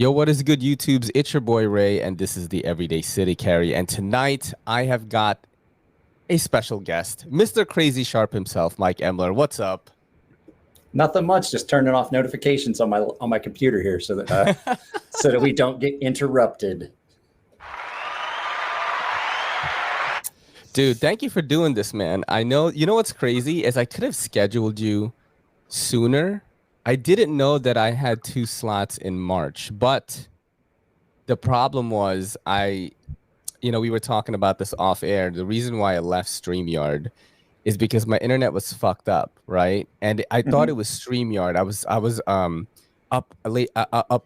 Yo, what is good, YouTubes? It's your boy Ray, and this is the Everyday City Carry. And tonight I have got a special guest, Mr. Crazy Sharp himself, Mike Emler. What's up? Nothing much. Just turning off notifications on my computer here so that so that we don't get interrupted. Dude, thank you for doing this, man. I know, you know what's crazy is I could have scheduled you sooner. I didn't know that I had 2 slots in March, but the problem was we were talking about this off air. The reason why I left StreamYard is because my internet was fucked up, right? And I thought it was StreamYard. I was up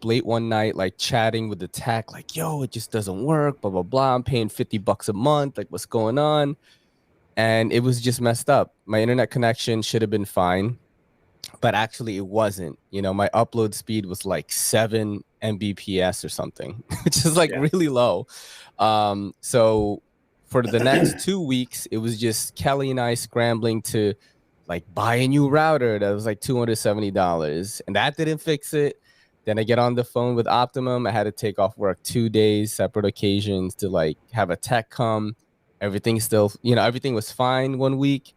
late one night, like chatting with the tech, like, yo, it just doesn't work, blah blah blah. I'm paying $50 a month, like, what's going on? And it was just messed up. My internet connection should have been fine, but actually it wasn't. You know, my upload speed was like 7 Mbps or something, which is like really low. So for the next 2 weeks, it was just Kelly and I scrambling to like buy a new router that was like $270, and that didn't fix it. Then I get on the phone with Optimum. I had to take off work 2 days, separate occasions, to like have a tech come. Everything still, everything was fine 1 week,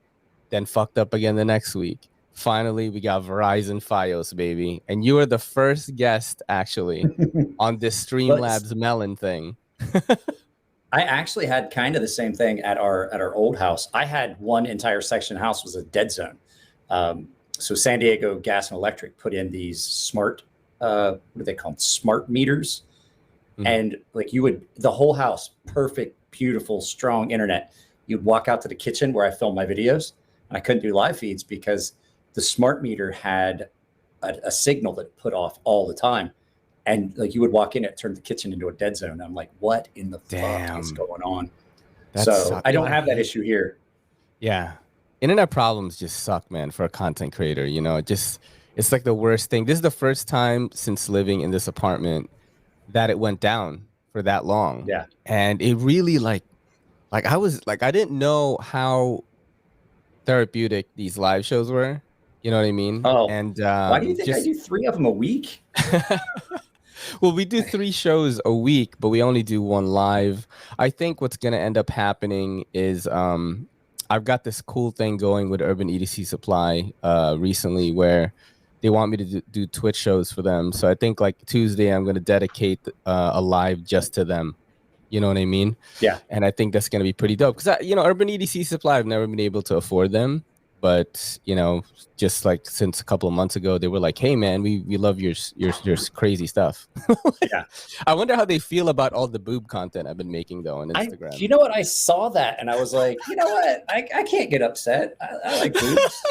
then fucked up again the next week. Finally, we got Verizon Fios, baby. And you were the first guest, actually, on this Streamlabs Melon thing. I actually had kind of the same thing at our old house. I had one entire section of the house was a dead zone. So San Diego Gas and Electric put in these smart, what are they called? Smart meters. And like the whole house, perfect, beautiful, strong internet. You'd walk out to the kitchen where I filmed my videos, and I couldn't do live feeds because the smart meter had a signal that put off all the time. And like you would walk in, it turned the kitchen into a dead zone. I'm like, what in the fuck is going on? So I don't have that issue here. Yeah. Internet problems just suck, man, for a content creator. It's like the worst thing. This is the first time since living in this apartment that it went down for that long. Yeah. And it really I didn't know how therapeutic these live shows were. You know what I mean? Oh, and why do you think I do 3 of them a week? Well, we do 3 shows a week, but we only do 1 live. I think what's going to end up happening is I've got this cool thing going with Urban EDC Supply recently where they want me to do Twitch shows for them. So I think like Tuesday, I'm going to dedicate a live just to them. You know what I mean? Yeah. And I think that's going to be pretty dope because, Urban EDC Supply, I've never been able to afford them. But, just like since a couple of months ago, they were like, hey, man, we love your crazy stuff. Yeah. I wonder how they feel about all the boob content I've been making, though, on Instagram. You know what? I saw that and I was like, you know what? I can't get upset. I like boobs.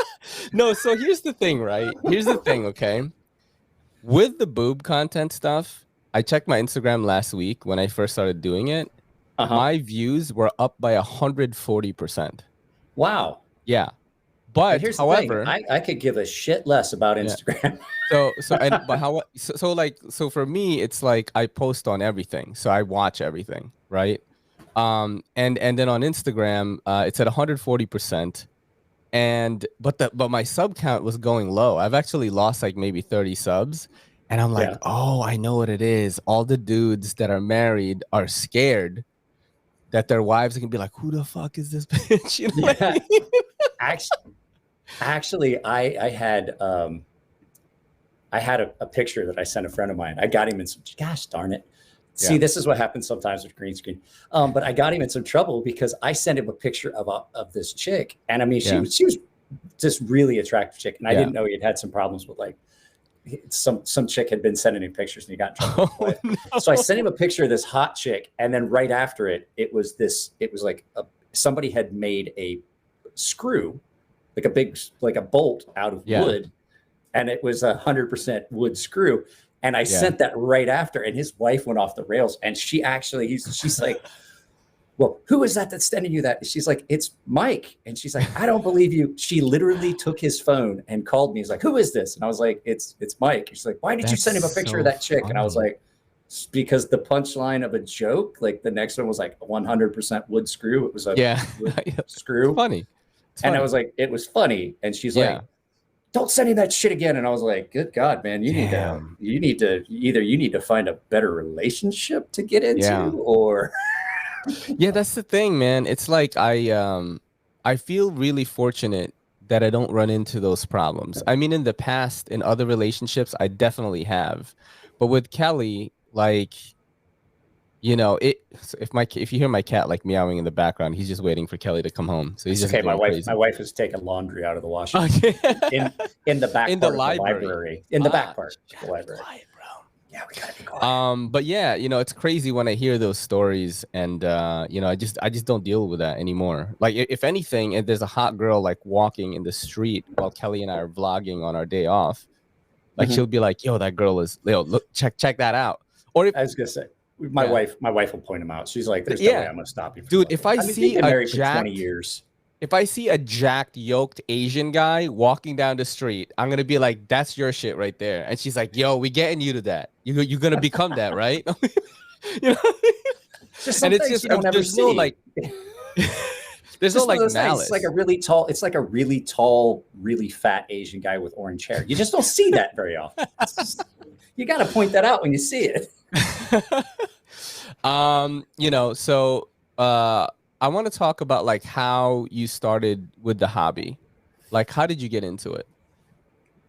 No, so here's the thing, right? Here's the thing, okay? With the boob content stuff, I checked my Instagram last week when I first started doing it. My views were up by 140%. Wow. Yeah. But here's however, the thing. I could give a shit less about Instagram. So for me, it's like I post on everything, so I watch everything, right? And then on Instagram, it's at 140%, but my sub count was going low. I've actually lost like maybe 30 subs, and I'm like, oh, I know what it is. All the dudes that are married are scared that their wives are gonna be like, who the fuck is this bitch? You know what I mean? Actually, I had a picture that I sent a friend of mine. I got him in some, gosh darn it. See, this is what happens sometimes with green screen. But I got him in some trouble because I sent him a picture of this chick. And I mean, she was just really attractive chick. And I didn't know he had some problems with like some chick had been sending him pictures and he got in trouble. No. So I sent him a picture of this hot chick. And then right after it was like somebody had made a screw, like a bolt out of wood, and it was 100% wood screw. And I sent that right after, and his wife went off the rails. And she's like, well, who is that that's sending you that? She's like, it's Mike. And she's like, I don't believe you. She literally took his phone and called me. He's like, who is this? And I was like, it's Mike. And she's like, why did you send him a picture of that chick? Funny. And I was like, because the punchline of a joke, like the next one was like 100% wood screw. It was a wood screw. It's funny. And I was like, it was funny. And she's like, don't send him that shit again. And I was like, good God, man, you need to find a better relationship to get into, or. Yeah, that's the thing, man. It's like I feel really fortunate that I don't run into those problems. I mean, in the past, in other relationships, I definitely have. But with Kelly, like, you know, if you hear my cat like meowing in the background, he's just waiting for Kelly to come home. So he's just okay. going crazy. My wife has taken laundry out of the washing Okay. in the back in part the of the library. In the back part of the library. Quiet, bro. Yeah, we gotta be quiet. But yeah, you know, it's crazy when I hear those stories, and you know, I just don't deal with that anymore. Like, if anything, if there's a hot girl like walking in the street while Kelly and I are vlogging on our day off, like she'll be like, "Yo, that girl is, yo, look, check that out." Or if I was gonna say, my wife will point them out. She's like, "There's no way I'm gonna stop you." Dude, if I see been married for 20 years. If I see a jacked, yoked Asian guy walking down the street, I'm gonna be like, "That's your shit right there." And she's like, "Yo, we getting you to that. You're gonna become that, right?" You know. And it's just there's no like, there's no like malice. It's like a really tall, really fat Asian guy with orange hair. You just don't see that very often. You got to point that out when you see it. You know, so I want to talk about like how you started with the hobby. Like, how did you get into it?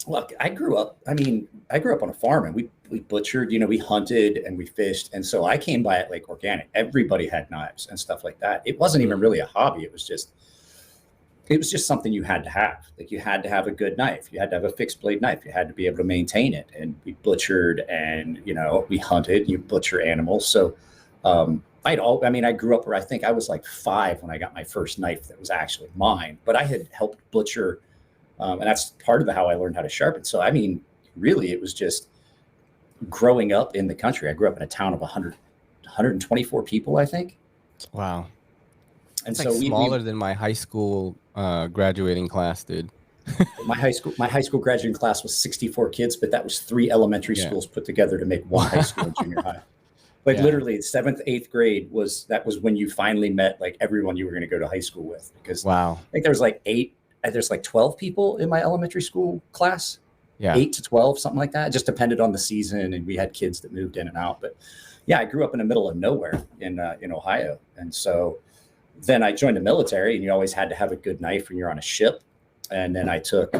Look, I grew up on a farm, and we butchered, you know, we hunted and we fished. And so I came by it like organic. Everybody had knives and stuff like that. It wasn't even really a hobby. It was just something you had to have. Like, you had to have a good knife. You had to have a fixed blade knife. You had to be able to maintain it. And we butchered, and, you know, we hunted, you butcher animals. So, I grew up where I think I was like 5 when I got my first knife that was actually mine, but I had helped butcher. And that's part of how I learned how to sharpen. So, I mean, really, it was just growing up in the country. I grew up in a town of 124 people, I think. Wow. And it's so like smaller than my high school graduating class, dude. my high school graduating class was 64 kids, but that was 3 elementary schools put together to make 1 high school and junior high. Like literally 7th, 8th grade was when you finally met like everyone you were going to go to high school with, because I think there's like 12 people in my elementary school class. 8 to 12, something like that. It just depended on the season, and we had kids that moved in and out. But yeah, I grew up in the middle of nowhere in Ohio, and so then I joined the military, and you always had to have a good knife when you're on a ship. And then I took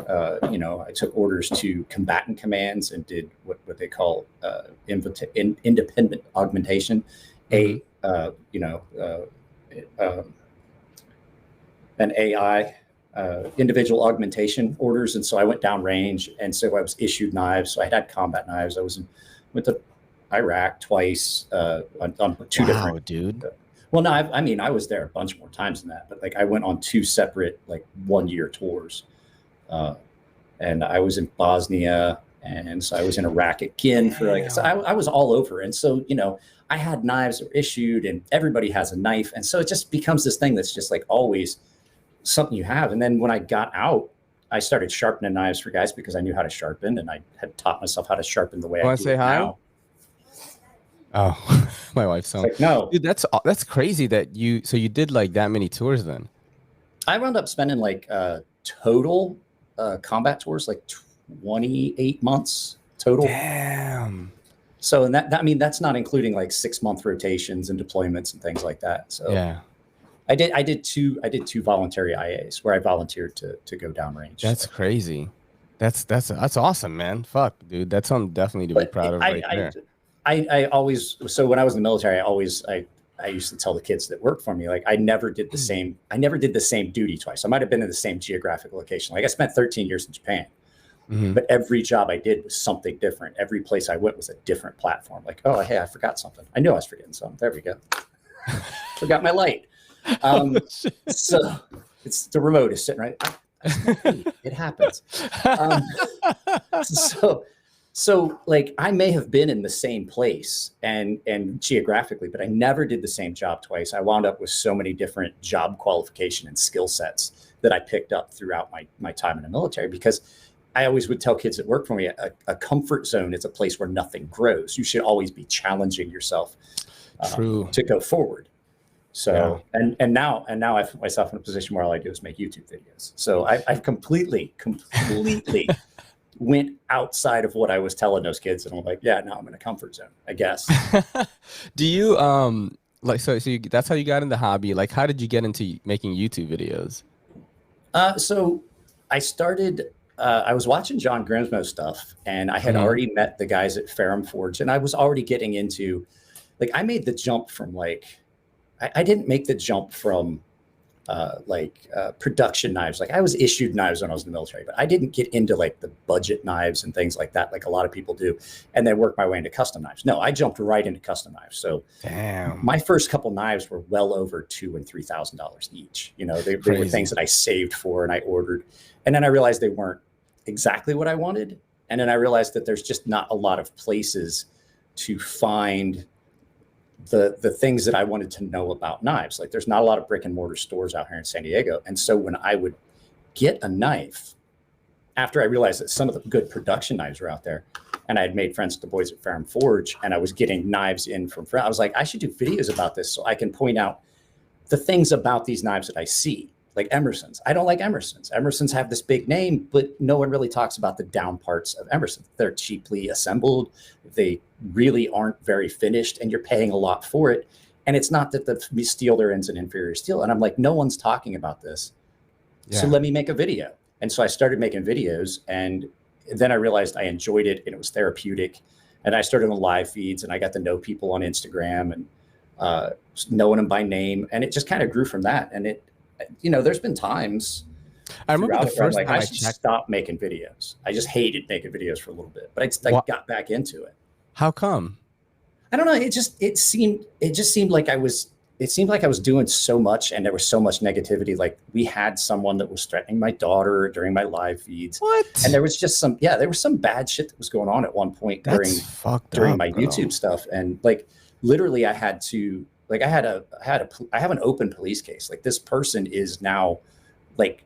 orders to combatant commands and did what they call independent augmentation, an AI. Individual augmentation orders. And so I went downrange, and so I was issued knives. So I had combat knives. Went to Iraq twice on 2 different. Dude. Well, no, I was there a bunch more times than that, but like I went on 2 separate like 1-year tours, and I was in Bosnia, and so I was in Iraq again for like. So I was all over, and so I had knives that were issued, and everybody has a knife, and so it just becomes this thing that's just like always something you have. And then when I got out, I started sharpening knives for guys because I knew how to sharpen, and I had taught myself how to sharpen the way I do it now. Oh, my wife's home. Like, no, dude, that's crazy that you did like that many tours then. I wound up spending like total combat tours, like 28 months total. Damn. So, and that's not including like 6-month rotations and deployments and things like that. So yeah. I did two voluntary IAs where I volunteered to go downrange. That's crazy. That's awesome, man. Fuck, dude. That's something definitely to be proud of there. I always, so when I was in the military, I used to tell the kids that worked for me, like I never did the same duty twice. I might've been in the same geographic location. Like I spent 13 years in Japan, but every job I did was something different. Every place I went was a different platform. Like, oh, hey, I forgot something. I knew I was forgetting something. There we go. Forgot my light. So it's the remote is sitting right. It happens. So like I may have been in the same place and geographically, but I never did the same job twice. I wound up with so many different job qualification and skill sets that I picked up throughout my time in the military, because I always would tell kids that work for me, a comfort zone is a place where nothing grows. You should always be challenging yourself to go forward. So, and now I put myself in a position where all I do is make YouTube videos. So I've completely went outside of what I was telling those kids. And I'm like, yeah, now I'm in a comfort zone, I guess. Do you, like, so that's how you got in the hobby. Like, how did you get into making YouTube videos? So I started, I was watching John Grimsmo stuff, and I had already met the guys at Ferrum Forge, and I was already getting into, like, I made the jump from like, I didn't make the jump from production knives. Like, I was issued knives when I was in the military, but I didn't get into like the budget knives and things like that, like a lot of people do, and then work my way into custom knives. No, I jumped right into custom knives. So my first couple knives were well over $2,000 and $3,000 each. You know, they were things that I saved for and I ordered, and then I realized they weren't exactly what I wanted. And then I realized that there's just not a lot of places to find the things that I wanted to know about knives. Like, there's not a lot of brick and mortar stores out here in San Diego. And so when I would get a knife, after I realized that some of the good production knives were out there, and I had made friends with the boys at Ferrum Forge, and I was getting knives in from friends, I was like, I should do videos about this so I can point out the things about these knives that I see. Like Emerson's. I don't like Emerson's. Emerson's have this big name, but no one really talks about the down parts of Emerson. They're cheaply assembled. They really aren't very finished, and you're paying a lot for it. And it's not that the steel they're in is an inferior steel. And I'm like, no one's talking about this. Yeah. So let me make a video. And so I started making videos, and then I realized I enjoyed it and it was therapeutic. And I started on live feeds, and I got to know people on Instagram and knowing them by name. And it just kind of grew from that. And it, you know, there's been times I remember the first time I should stop making videos. I just hated making videos for a little bit, but I got back into it. How come? I don't know. It just seemed like I was doing so much, and there was so much negativity. Like, we had someone that was threatening my daughter during my live feeds. What? And there was just there was some bad shit that was going on at one point during my YouTube stuff. And like, literally I had to, like, I have an open police case. Like, this person is now, like,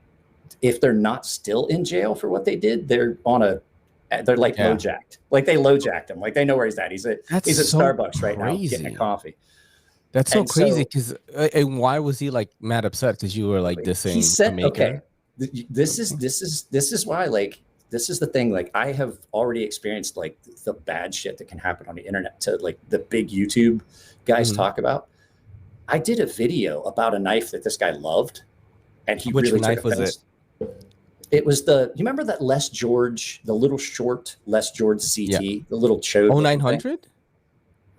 if they're not still in jail for what they did, they're low-jacked. Like, they low-jacked him. Like, they know where he's at. He's at Starbucks right now getting a coffee. That's so crazy. Because and why was he like mad upset? Because you were like dissing. He said, okay, this is why, like, this is the thing. Like, I have already experienced like the bad shit that can happen on the internet to like the big YouTube guys talk about. I did a video about a knife that this guy loved, and he really took offense. It was you remember that Les George, the little short Les George CT, the little chode. 0900?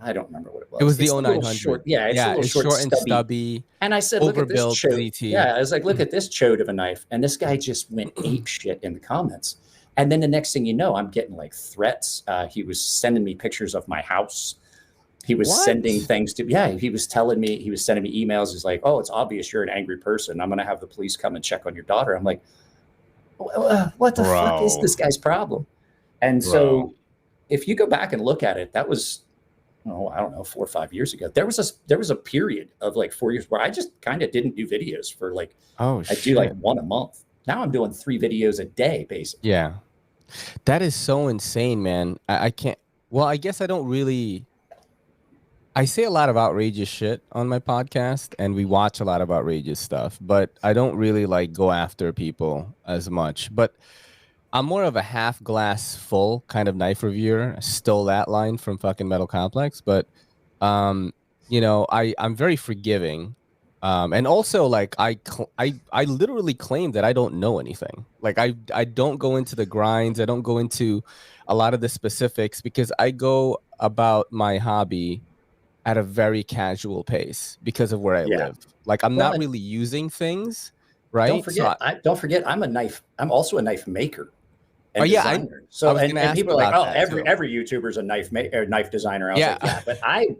I don't remember what it was. It was the 0900. It's short and stubby. And I said, look at this chode. CT. Yeah, I was like, look at this chode of a knife. And this guy just went ape shit in the comments. And then the next thing you know, I'm getting like threats. He was sending me pictures of my house. He was sending things he was sending me emails. He's like, oh, it's obvious you're an angry person. I'm going to have the police come and check on your daughter. I'm like, what the fuck is this guy's problem? And so if you go back and look at it, that was, I don't know, 4 or 5 years ago. There was a period of like 4 years where I just kind of didn't do videos for like, I do like one a month. Now I'm doing 3 videos a day, basically. Yeah. That is so insane, man. I can't, well, I guess I don't really, I say a lot of outrageous shit on my podcast, and we watch a lot of outrageous stuff, but I don't really like go after people as much. But I'm more of a half glass full kind of knife reviewer. I stole that line from fucking Metal Complex, but you know, I'm very forgiving. And also, like, I literally claim that I don't know anything. Like, I don't go into the grinds. I don't go into a lot of the specifics, because I go about my hobby at a very casual pace because of where I live. Like, I'm not really using things, right? Don't forget, I'm also a knife maker. And designer. So and people are like, oh, every YouTuber's a knife designer. I was like, yeah, but I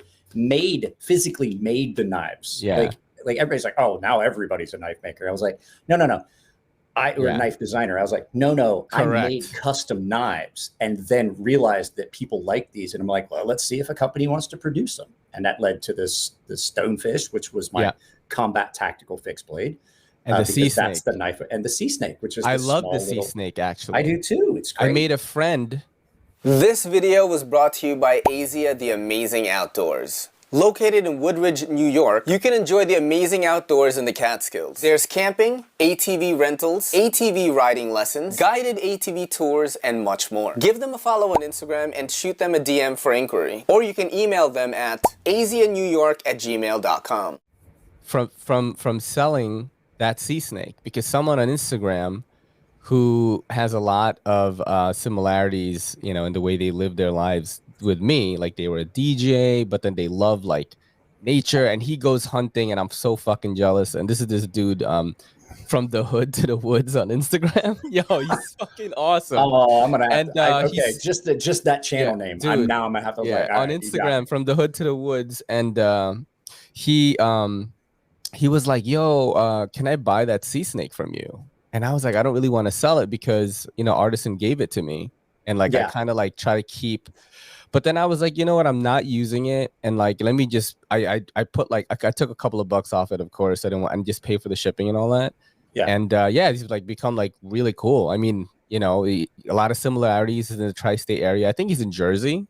physically made the knives. Yeah. Like everybody's like, oh, now everybody's a knife maker. I was like, no. Or a knife designer. I was like, no, I made custom knives, and then realized that people like these. And I'm like, well, let's see if a company wants to produce them. And that led to the Stonefish, which was my combat tactical fixed blade. And the sea snake. That's the knife. And the sea snake, which is I love the sea snake, actually. I do too. It's great. I made a friend. This video was brought to you by Asia the Amazing Outdoors. Located in Woodridge, New York, you can enjoy the amazing outdoors in the Catskills. There's camping, ATV rentals, ATV riding lessons, guided ATV tours, and much more. Give them a follow on Instagram and shoot them a DM for inquiry. Or you can email them at asianewyork@gmail.com. From selling that sea snake, because someone on Instagram who has a lot of similarities, you know, in the way they live their lives with me, like they were a DJ, but then they love like nature, and he goes hunting, and I'm so fucking jealous. And this is this dude from the hood to the woods on Instagram. Yo, he's fucking awesome. Oh, I'm gonna have and to, okay, just that channel name. Dude, I'm gonna have to like on Instagram, from the hood to the woods, and he was like, yo, can I buy that sea snake from you? And I was like, I don't really want to sell it because, you know, Artisan gave it to me, and like I kind of like try to keep. But then I was like, you know what? I'm not using it, and like, let me just. I put like I took a couple of bucks off it, of course. I didn't want and just pay for the shipping and all that. Yeah. And he's like become like really cool. I mean, you know, a lot of similarities in the tri-state area. I think he's in Jersey,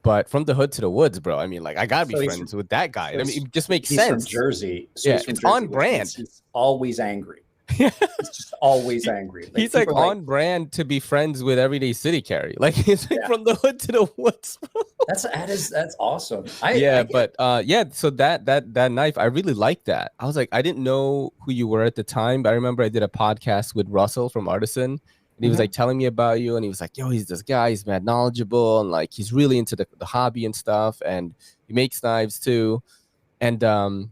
but from the hood to the woods, bro. I mean, like I gotta be friends with that guy. I mean, it just makes sense. He's from Jersey. So yeah, it's on brand. He's always angry. He's just always angry. Like, he's like on brand to be friends with Everyday City Carry. Like he's like from the hood to the woods. That's awesome. So that knife, I really like that. I was like, I didn't know who you were at the time, but I remember I did a podcast with Russell from Artisan, and he was like telling me about you, and he was like, yo, he's this guy, he's mad knowledgeable, and like he's really into the hobby and stuff, and he makes knives too. And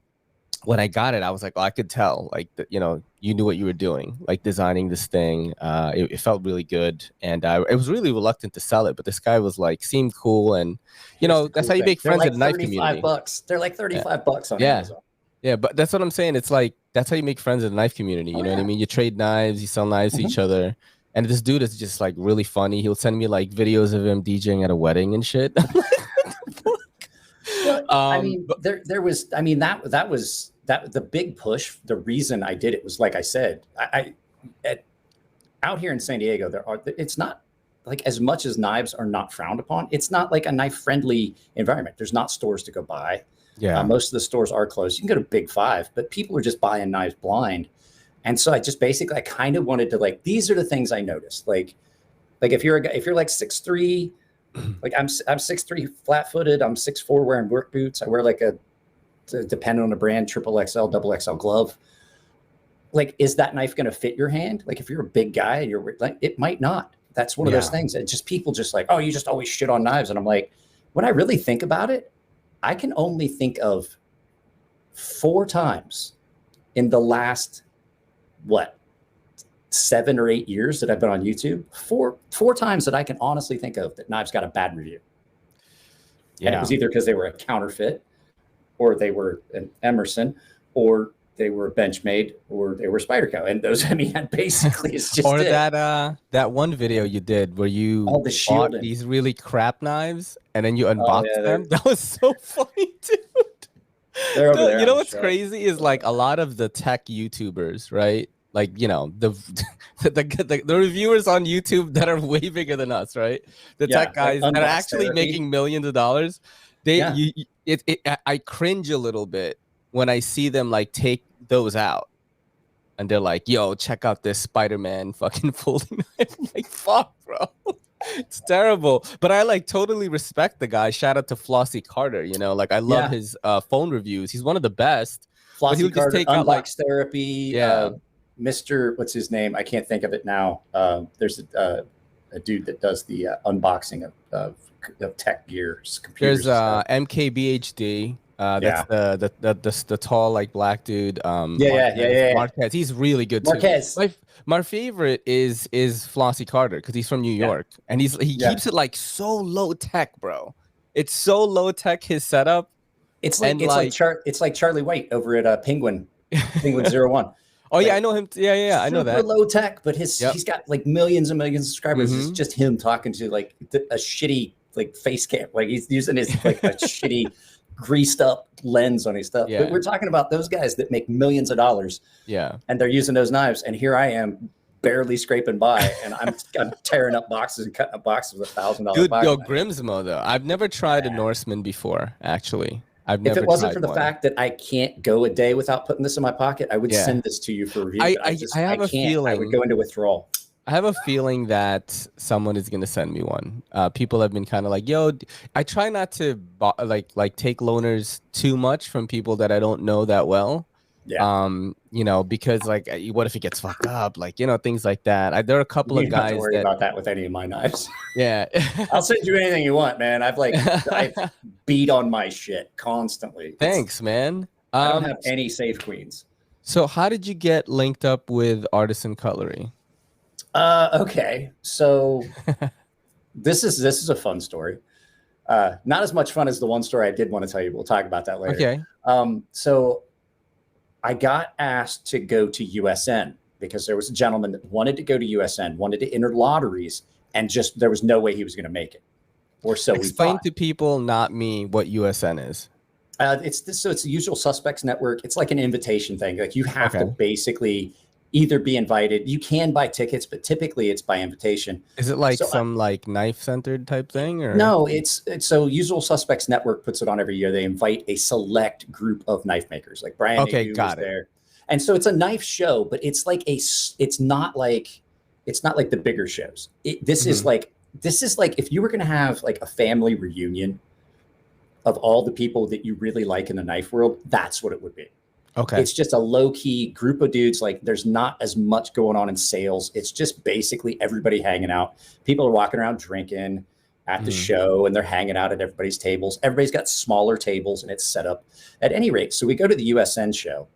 when I got it, I was like, well, I could tell, like, you know, you knew what you were doing, like designing this thing. It felt really good, and I was really reluctant to sell it, but this guy was like, seemed cool, and you know, that's how you make friends in the knife community. $35. They're like $35 on Amazon. Yeah, but that's what I'm saying. It's like that's how you make friends in the knife community. You know what I mean? You trade knives, you sell knives to each other. And this dude is just like really funny. He'll send me like videos of him DJing at a wedding and shit. Well, I mean, there was, I mean, that was the big push. The reason I did it was, like I said, out here in San Diego, it's not like, as much as knives are not frowned upon, it's not like a knife friendly environment. There's not stores to go buy. Yeah. Most of the stores are closed. You can go to Big Five, but people are just buying knives blind. And so I just basically, I kind of wanted to like, these are the things I noticed. Like if you're like 6'3", like I'm 6'3", flat footed. I'm 6'4", wearing work boots. I wear like depending on the brand, XXL, XXL glove. Like, is that knife going to fit your hand? Like if you're a big guy, you're like, it might not. That's one of those things that just people just like, oh, you just always shit on knives. And I'm like, when I really think about it, I can only think of 4 times in the last, 7 or 8 years that I've been on YouTube, four times that I can honestly think of that knives got a bad review. Yeah. And it was either because they were a counterfeit, or they were an Emerson, or they were Benchmade, or they were Spyderco. And those, I mean, basically it's just or that one video you did where you bought these really crap knives and then you unboxed them. That was so funny, dude. They're over there, you know what's crazy is like a lot of the tech YouTubers, right? Like, you know, the reviewers on YouTube that are way bigger than us, right? The tech guys that are actually making millions of dollars. I cringe a little bit when I see them like take those out, and they're like, "Yo, check out this Spider-Man fucking folding knife." I'm like, fuck, bro. It's terrible. But I like totally respect the guy. Shout out to Flossie Carter. You know, like I love his phone reviews. He's one of the best. Flossie Carter, just take out like Therapy. Mr. What's his name? I can't think of it now. There's a dude that does the unboxing of tech gears, computers. There's MKBHD. That's the tall like black dude. Marquez. He's really good Marquez. Too. My favorite is Flossie Carter because he's from New York, and he keeps it like so low tech, bro. It's so low tech, his setup. It's like Charlie White over at Penguin 01. Oh yeah, I know him. Yeah, I know that. Super low tech, but he's got like millions and millions of subscribers. It's just him talking to like a shitty like face cam. Like he's using his like a shitty greased up lens on his stuff. But we're talking about those guys that make millions of dollars. Yeah. And they're using those knives. And here I am barely scraping by, and I'm tearing up boxes and cutting up boxes with $1,000 Dude, Grimsmo though. I've never tried a Norseman before, actually. I've never If it wasn't tried for the one. fact that I can't go a day without putting this in my pocket, I would send this to you for review. I, But I have a can't. I would feeling. go into withdrawal. I have a feeling that someone is gonna send me one. People have been kind of like, "Yo," I try not to like take loaners too much from people that I don't know that well. Yeah. You know, because like, what if it gets fucked up? Like, you know, things like that. There are a couple You of don't have to guys worry that, about that with any of my knives. yeah. I'll send you anything you want, man. I've beat on my shit constantly. Thanks, man. I don't have any safe queens. So how did you get linked up with Artisan Cutlery? Okay. So this is a fun story. Not as much fun as the one story I did want to tell you. We'll talk about that later. Okay. So I got asked to go to USN because there was a gentleman that wanted to go to USN, wanted to enter lotteries, and just there was no way he was going to make it. Or so Explain we thought. to people, not me, what USN is. It's the Usual Suspects Network. It's like an invitation thing. Like you have to basically either be invited. You can buy tickets, but typically it's by invitation. Is it like some like knife centered type thing, or no? It's so Usual Suspects Network puts it on every year. They invite a select group of knife makers, like Brian. Okay, got it. There, and so it's a knife show, but it's like it's not like the bigger shows. This is like if you were going to have like a family reunion of all the people that you really like in the knife world, that's what it would be. Okay. It's just a low key group of dudes. Like there's not as much going on in sales. It's just basically everybody hanging out. People are walking around drinking at the show and they're hanging out at everybody's tables. Everybody's got smaller tables and it's set up at any rate. So we go to the USN show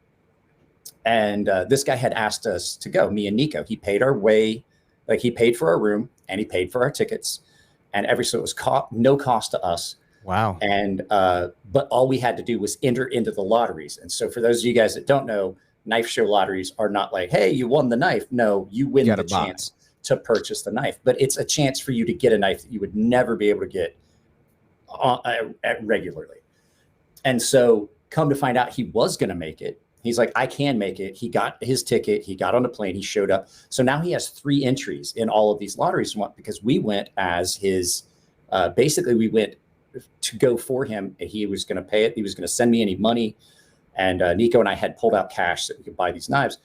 and this guy had asked us to go, me and Nico. He paid our way, like he paid for our room and he paid for our tickets and so it was no cost to us. Wow. And but all we had to do was enter into the lotteries. And so for those of you guys that don't know, knife show lotteries are not like, hey, you won the knife. No, you win the chance to purchase the knife. But it's a chance for you to get a knife that you would never be able to get regularly. And so come to find out he was going to make it. He's like, I can make it. He got his ticket. He got on the plane. He showed up. So now he has 3 entries in all of these lotteries because we went as his, basically we went to go for him. He was going to pay it. He was going to send me any money. And Nico and I had pulled out cash so that we could buy these knives.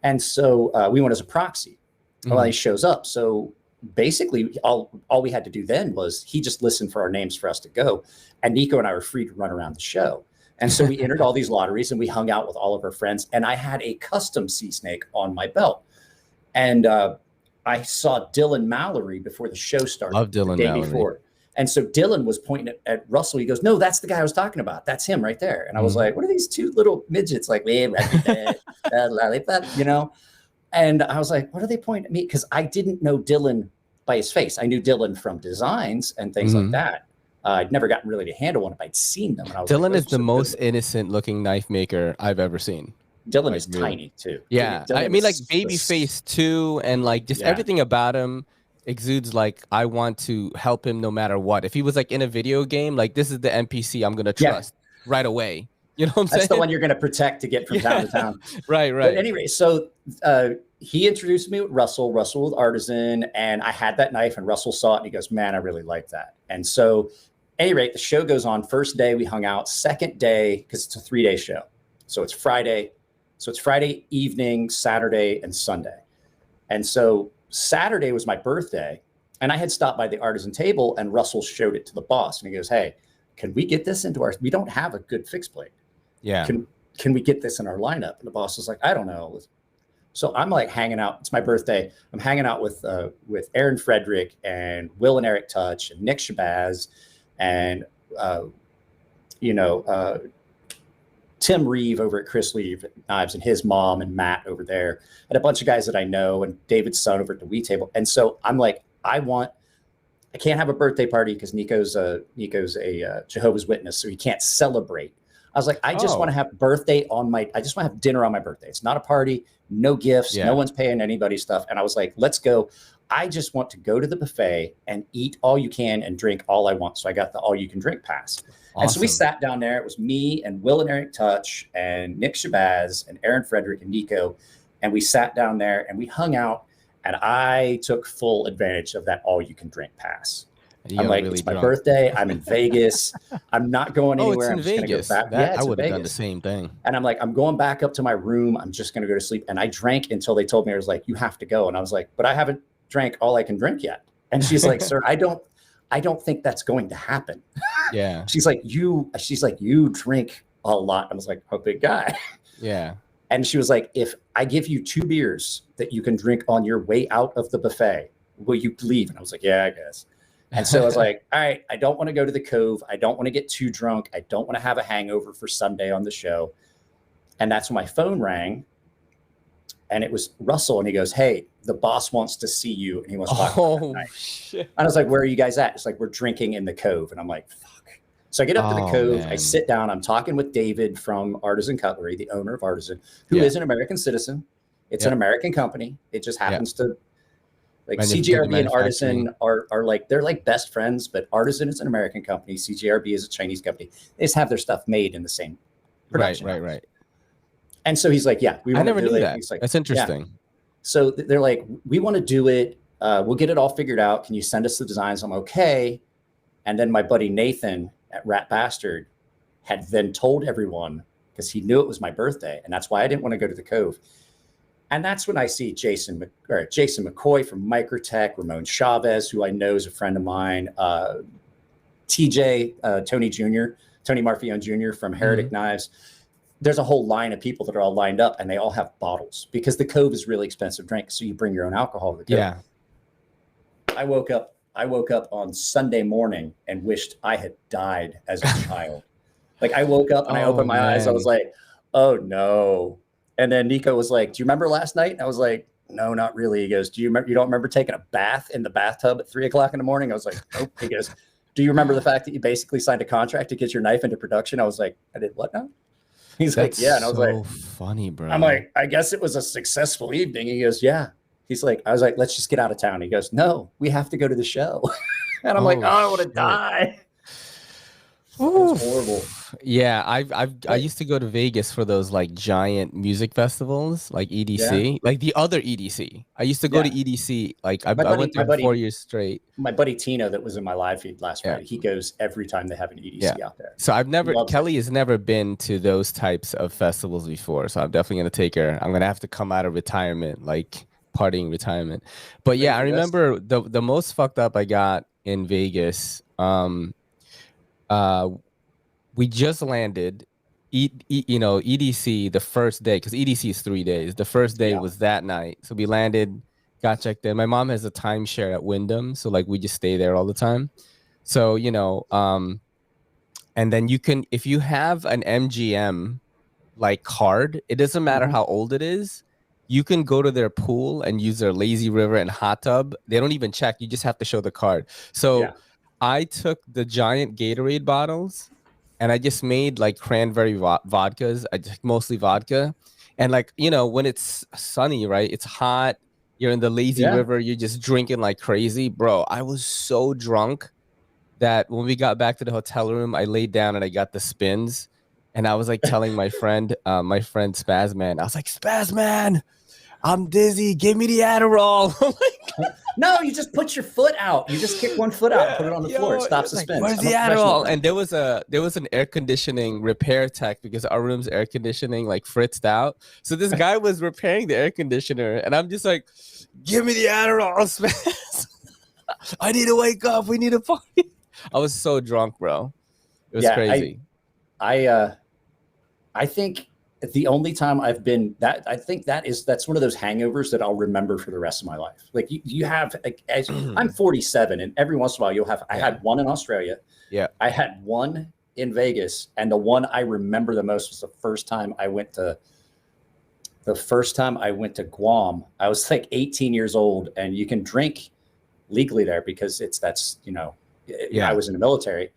And so we went as a proxy. Well, he shows up. So basically all we had to do then was he just listened for our names for us to go. And Nico and I were free to run around the show. And so we entered all these lotteries and we hung out with all of our friends. And I had a custom sea snake on my belt. And I saw Dylan Mallory before the show started. Love Dylan the day Mallory. before. And so Dylan was pointing at Russell. He goes, no, that's the guy I was talking about. That's him right there. And I was like, what are these 2 little midgets? Like, lollipop, you know? And I was like, what are they pointing at me? Because I didn't know Dylan by his face. I knew Dylan from designs and things like that. I'd never gotten really to handle one if I'd seen them. And I was Dylan like, is the most innocent looking knife maker I've ever seen. Dylan is tiny too. Yeah. I mean, like baby face too. And like just everything about him exudes like I want to help him no matter what. If he was like in a video game, like this is the NPC I'm gonna trust right away. You know what I'm saying? That's the one you're gonna protect to get from town to town. Right. But anyway, so he introduced me with Russell with Artisan, and I had that knife, and Russell saw it and he goes, man, I really like that. And so at any rate, the show goes on. First day we hung out. Second day, because it's a 3-day show. So it's Friday. So it's Friday evening, Saturday, and Sunday. And so Saturday was my birthday, and I had stopped by the Artisan table, and Russell showed it to the boss, and he goes, hey, can we get this into we don't have a good fixed plate. Yeah. Can we get this in our lineup? And the boss was like, I don't know. So I'm like hanging out. It's my birthday. I'm hanging out with Aaron Frederick and Will and Eric Touch and Nick Shabazz and, Tim Reeve over at Chris Lee Knives and his mom and Matt over there and a bunch of guys that I know and David's son over at the Wii table. And so I'm like, I can't have a birthday party because Nico's a Jehovah's Witness, so he can't celebrate. I was like, I just want to have I just want to have dinner on my birthday. It's not a party, no gifts, no one's paying anybody stuff. And I was like, let's go. I just want to go to the buffet and eat all you can and drink all I want. So I got the all you can drink pass. Awesome. And so we sat down there. It was me and Will and Eric Touch and Nick Shabazz and Aaron Frederick and Nico. And we sat down there and we hung out, and I took full advantage of that all you can drink pass. You I'm got like, really it's my drunk. birthday. I'm in Vegas. I'm not going Oh, anywhere. it's in I'm just going to go Vegas. back. That Yeah, I it's in would have done the Vegas. same thing. And I'm like, I'm going back up to my room. I'm just going to go to sleep. And I drank until they told me, I was like, you have to go. And I was like, but I haven't drank all I can drink yet. And she's like, sir, I don't think that's going to happen. Yeah. She's like, you drink a lot. I was like, oh, big guy. Yeah. And she was like, if I give you 2 beers that you can drink on your way out of the buffet, will you leave? And I was like, yeah, I guess. And so I was like, all right, I don't want to go to the Cove. I don't want to get too drunk. I don't want to have a hangover for Sunday on the show. And that's when my phone rang. And it was Russell. And he goes, hey, the boss wants to see you. And he wants to talk about that night. Shit. And I was like, where are you guys at? It's like, we're drinking in the Cove. And I'm like, fuck. So I get up to the Cove. Man. I sit down. I'm talking with David from Artisan Cutlery, the owner of Artisan, who is an American citizen. It's an American company. It just happens to, like, CGRB and Artisan are like, they're like best friends, but Artisan is an American company. CGRB is a Chinese company. They just have their stuff made in the same production. Right. And so he's like, yeah, we want to do it. That. Like, that's interesting. Yeah. So they're like, we want to do it. We'll get it all figured out. Can you send us the designs? I'm okay. And then my buddy Nathan at Rat Bastard had then told everyone, because he knew it was my birthday. And that's why I didn't want to go to the Cove. And that's when I see Jason McCoy from Microtech, Ramon Chavez, who I know is a friend of mine, TJ, Tony Marfione Jr. from Heretic Knives. There's a whole line of people that are all lined up, and they all have bottles because the Cove is really expensive drink. So you bring your own alcohol to the Cove. Yeah. I woke up on Sunday morning and wished I had died as a child. Like, I woke up and I opened my eyes. I was like, oh no. And then Nico was like, do you remember last night? And I was like, no, not really. He goes, you don't remember taking a bath in the bathtub at 3:00 in the morning? I was like, nope. He goes, do you remember the fact that you basically signed a contract to get your knife into production? I was like, I did what now? He's like, yeah. And I was like, funny, bro. I'm like, I guess it was a successful evening. He goes, yeah. He's like, I was like, let's just get out of town. He goes, no, we have to go to the show. And I'm like, oh, I want to die. It was horrible. Yeah, I used to go to Vegas for those like giant music festivals, like EDC, like the other EDC. I used to go to EDC. Like I went there 4 years straight. My buddy Tino, that was in my live feed last Friday, he goes every time they have an EDC out there. So Kelly has never been to those types of festivals before. So I'm definitely gonna take her. I'm gonna have to come out of retirement, like partying retirement. But yeah, I remember the most fucked up I got in Vegas. We just landed, EDC the first day, because EDC is 3 days. The first day was that night. So we landed, got checked in. My mom has a timeshare at Wyndham. So like we just stay there all the time. So, and then you can, if you have an MGM like card, it doesn't matter how old it is. You can go to their pool and use their lazy river and hot tub. They don't even check. You just have to show the card. So I took the giant Gatorade bottles and I just made like cranberry vodkas. I just mostly vodka. And like, when it's sunny, right? It's hot. You're in the lazy river. You're just drinking like crazy. Bro, I was so drunk that when we got back to the hotel room, I laid down and I got the spins. And I was like telling my friend Spazman, I was like, Spazman, I'm dizzy. Give me the Adderall. No, you just put your foot out. You just kick one foot out and put it on the floor. It stops the spins. Where's the Adderall? And there was an air conditioning repair tech because our room's air conditioning like fritzed out. So this guy was repairing the air conditioner, and I'm just like, give me the Adderall, Spaz. I need to wake up. We need to party. I was so drunk, bro. It was crazy. I think the only time I've been that, I think that's one of those hangovers that I'll remember for the rest of my life. Like you have, like, I'm 47, and every once in a while you'll have, I had one in Australia. Yeah. I had one in Vegas, and the one I remember the most was the first time I went to Guam. I was like 18 years old, and you can drink legally there because I was in the military.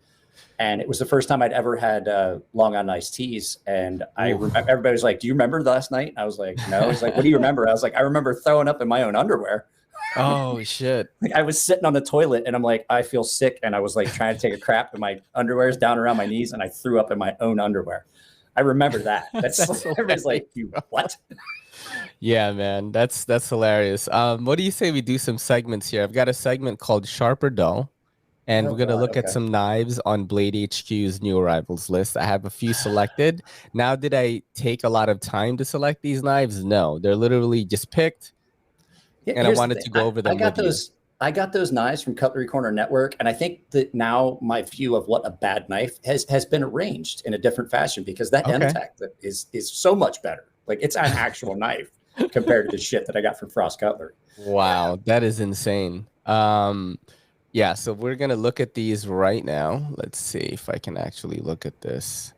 And it was the first time I'd ever had Long Island iced teas. And I remember everybody was like, do you remember last night? And I was like, no. He's like, what do you remember? I was like, I remember throwing up in my own underwear. Oh, shit. Like, I was sitting on the toilet and I'm like, I feel sick. And I was like trying to take a crap and my underwear's down around my knees and I threw up in my own underwear. I remember that. That's everybody's like, you what? Yeah, man. That's hilarious. What do you say we do some segments here? I've got a segment called Sharp or Dull. And Oh, we're gonna God, look at okay. some knives on Blade HQ's new arrivals list. I have a few selected. Now, did I take a lot of time to select these knives? No, they're literally just picked, and I Here's the wanted thing. to go over them with you. I got those knives from Cutlery Corner Network, and I think that now my view of what a bad knife has been arranged in a different fashion, because that Okay. M-Tech is so much better. Like, it's an actual knife compared to the shit that I got from Frost Cutlery. Wow, that is insane. Yeah, so we're gonna look at these right now. Let's see if I can actually look at this.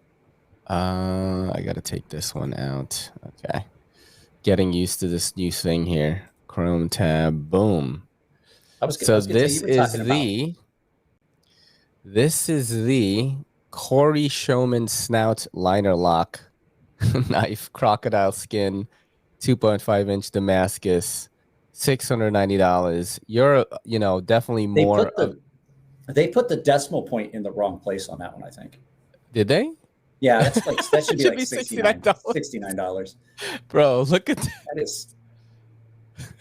I gotta take this one out. Okay. Getting used to this new thing here. Chrome tab, boom. I was So gonna say, you were talking about this is the Corey Showman snout liner lock knife, crocodile skin, 2.5-inch Damascus, $690. You're, definitely they more put the decimal point in the wrong place on that one, I think. Did they? Yeah, that's like that should be Should like be $69. Bro, look at that.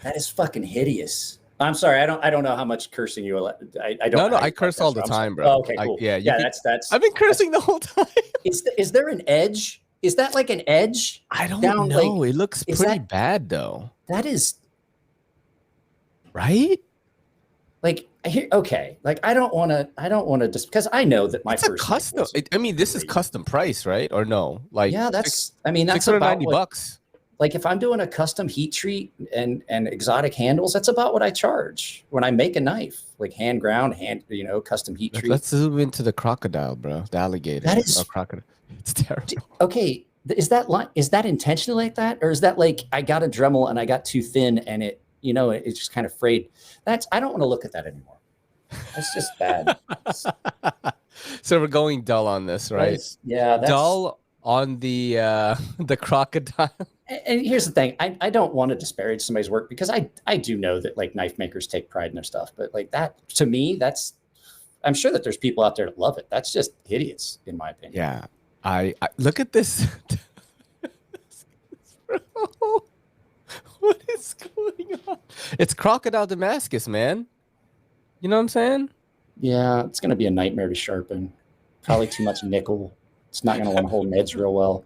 That is fucking hideous. I'm sorry, I don't know how much cursing you allow. I don't. No, I curse all the time, bro. Oh, okay, cool. Yeah, that's. I've been cursing the whole time. Is there an edge? Is that like an edge? I don't down, know. like, It looks pretty bad though. That is right. Like, okay, like I don't want to just because I know that my it's first a custom. I mean, this is custom price, right? Or no? Like, yeah, that's about $690. Like, if I'm doing a custom heat treat and exotic handles, that's about what I charge when I make a knife, like hand ground, custom heat treat. Let's zoom into the crocodile, bro. The alligator. That is crocodile. It's terrible. Okay, is that intentionally like that, or is that like I got a Dremel and I got too thin and it's just kind of frayed? I don't want to look at that anymore. That's just bad. So we're going dull on this, right? That's dull on the crocodile. And here's the thing: I don't want to disparage somebody's work, because I do know that like knife makers take pride in their stuff, but like that to me, I'm sure that there's people out there that love it. That's just hideous, in my opinion. Yeah, I look at this. Bro, what is going on? It's crocodile Damascus, man. You know what I'm saying? Yeah, it's gonna be a nightmare to sharpen. Probably too much nickel. It's not gonna want to hold an edge real well.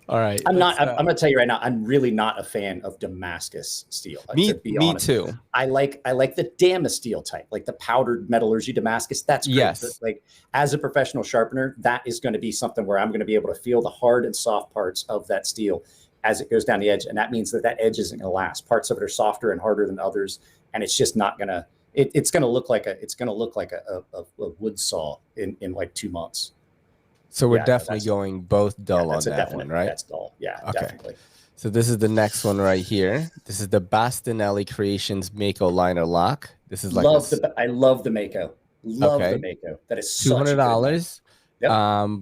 All right. I'm gonna tell you right now, I'm really not a fan of Damascus steel. Me too. I like the Damasteel type, like the powdered metallurgy Damascus. That's great. Yes. But like, as a professional sharpener, that is going to be something where I'm going to be able to feel the hard and soft parts of that steel as it goes down the edge, and that means that edge isn't going to last. Parts of it are softer and harder than others, and it's just not going to. It's going to look like a wood saw in like 2 months. So we're definitely going both dull on that one, right? That's dull. Yeah, okay. Definitely. So this is the next one right here. This is the Bastinelli Creations Mako liner lock. This is like I love the Mako. The Mako. That is $200. Yep.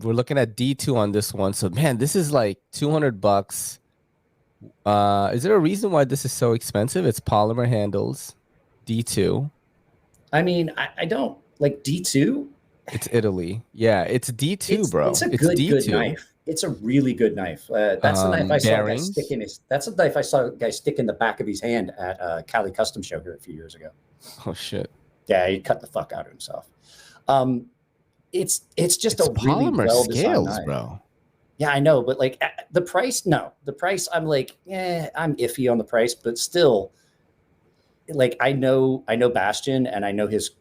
We're looking at D2 on this one. So man, this is like $200. Is there a reason why this is so expensive? It's polymer handles, D2. I mean, I don't like D2. It's Italy. Yeah, it's D2, bro. It's good knife. It's a really good knife. That's the knife I saw a guy stick in his. That's the knife I saw a guy stick in the back of his hand at Cali Custom Show here a few years ago. Oh shit! Yeah, he cut the fuck out of himself. It's just a really polymer well-designed scales, knife. bro. Yeah, I know, but like the price, no, the price. I'm like, I'm iffy on the price, but still, like I know Bastion, and I know his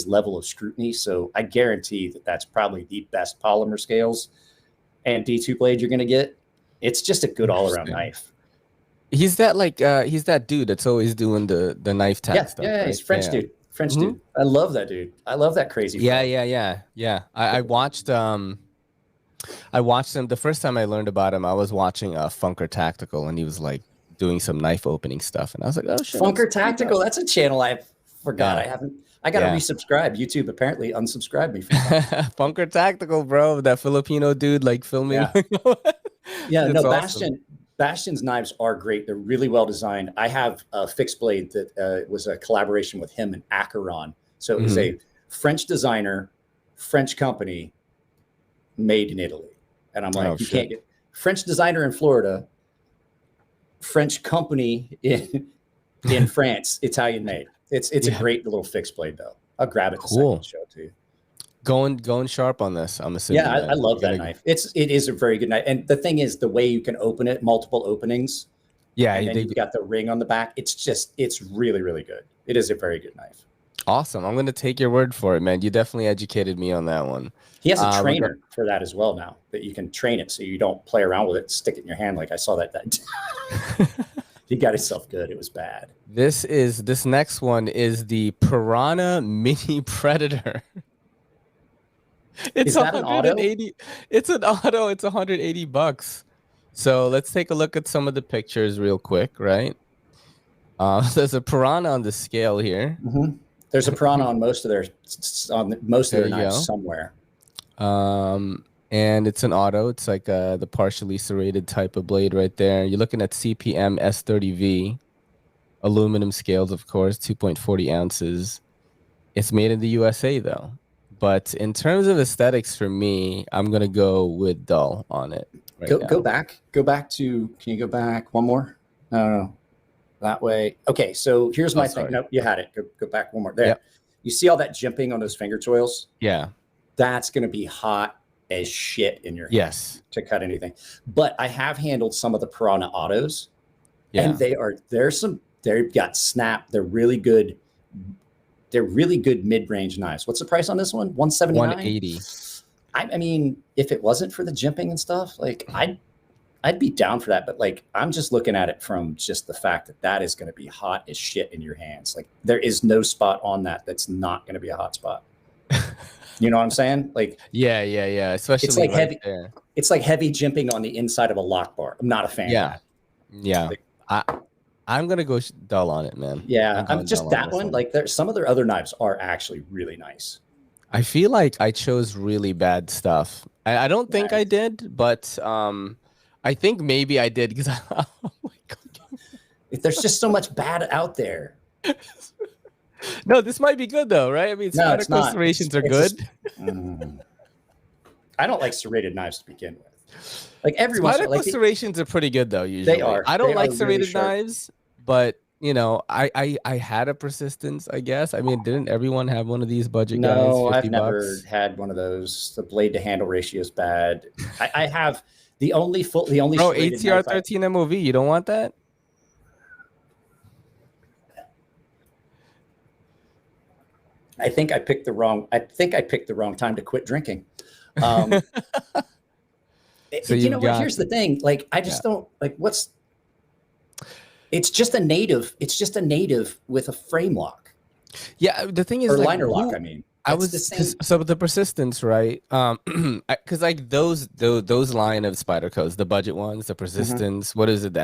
level of scrutiny, so I guarantee that that's probably the best polymer scales and D2 blade you're going to get. It's just a good all-around knife. He's that dude that's always doing the knife tag stuff. Yeah, right? he's French dude. Dude. I love that dude. I love that crazy. Yeah. I watched him the first time I learned about him. I was watching Funker Tactical, and he was like doing some knife opening stuff, and I was like, oh shit. Funker Tactical. That's a channel I forgot. Yeah. I got to resubscribe. YouTube apparently unsubscribed me from that. Funker Tactical, bro. That Filipino dude like filming. Yeah. No, awesome. Bastion's knives are great. They're really well designed. I have a fixed blade that was a collaboration with him and Acheron. So it was a French designer, French company, made in Italy. And I'm like, can't get French designer in Florida, French company in France, Italian made. It's a great little fixed blade though. I'll grab it. Cool. To show it to you. Going sharp on this. I'm assuming. Yeah, I love that knife. It is a very good knife. And the thing is, the way you can open it, multiple openings. Yeah, and then you've got the ring on the back. It's really, really good. It is a very good knife. Awesome. I'm gonna take your word for it, man. You definitely educated me on that one. He has a trainer for that as well now, that you can train it so you don't play around with it, stick it in your hand like I saw that. He got himself good. It was bad. This next one is the Piranha Mini Predator. It's that an auto? It's an auto. It's $180. So let's take a look at some of the pictures real quick, right? There's a Piranha on the scale here. Mm-hmm. There's a Piranha on most of their knives somewhere. And it's an auto. It's like the partially serrated type of blade right there. You're looking at CPM S30V, aluminum scales, of course, 2.40 ounces. It's made in the USA though. But in terms of aesthetics for me, I'm gonna go with dull on it. Go back to. Can you go back one more? No. That way. Okay, so here's my thing. No, you had it. Go back one more. There. Yep. You see all that jimping on those finger toils? Yeah. That's going to be hot as shit in your hand. Yes. To cut anything. But I have handled some of the Piranha autos. Yeah. And they've got snap. They're really good. They're really good mid-range knives. What's the price on this one? $179? $180. I mean, if it wasn't for the jimping and stuff, like I'd be down for that, but like I'm just looking at it from just the fact that is going to be hot as shit in your hands. Like there is no spot on that's not going to be a hot spot. You know what I'm saying? Like yeah. Especially it's like heavy. There. It's like heavy jimping on the inside of a lock bar. I'm not a fan. Yeah, of that. Yeah. I'm gonna go dull on it, man. Yeah, I'm just that one. Like some of their other knives are actually really nice. I feel like I chose really bad stuff. I don't think I did, but I think maybe I did because oh my God. There's just so much bad out there. No, this might be good though, right? I mean, Spyderco serrations are good. I don't like serrated knives to begin with. Like everyone, Spyderco serrations are pretty good though. Usually, they are. I don't like serrated knives, but you know, I had a persistence, I guess. I mean, didn't everyone have one of these budget guys? No, I've never had one of those. The blade to handle ratio is bad. I have the only ATR 13 MOV. You don't want that? I think I picked the wrong time to quit drinking. So you know what? Here's the thing. Like, I just don't like it's just a native. It's just a native with a frame lock. Yeah. The thing is, or liner lock. I mean, so the persistence, right? Because like those line of Spydercos, the budget ones, the persistence. What is it?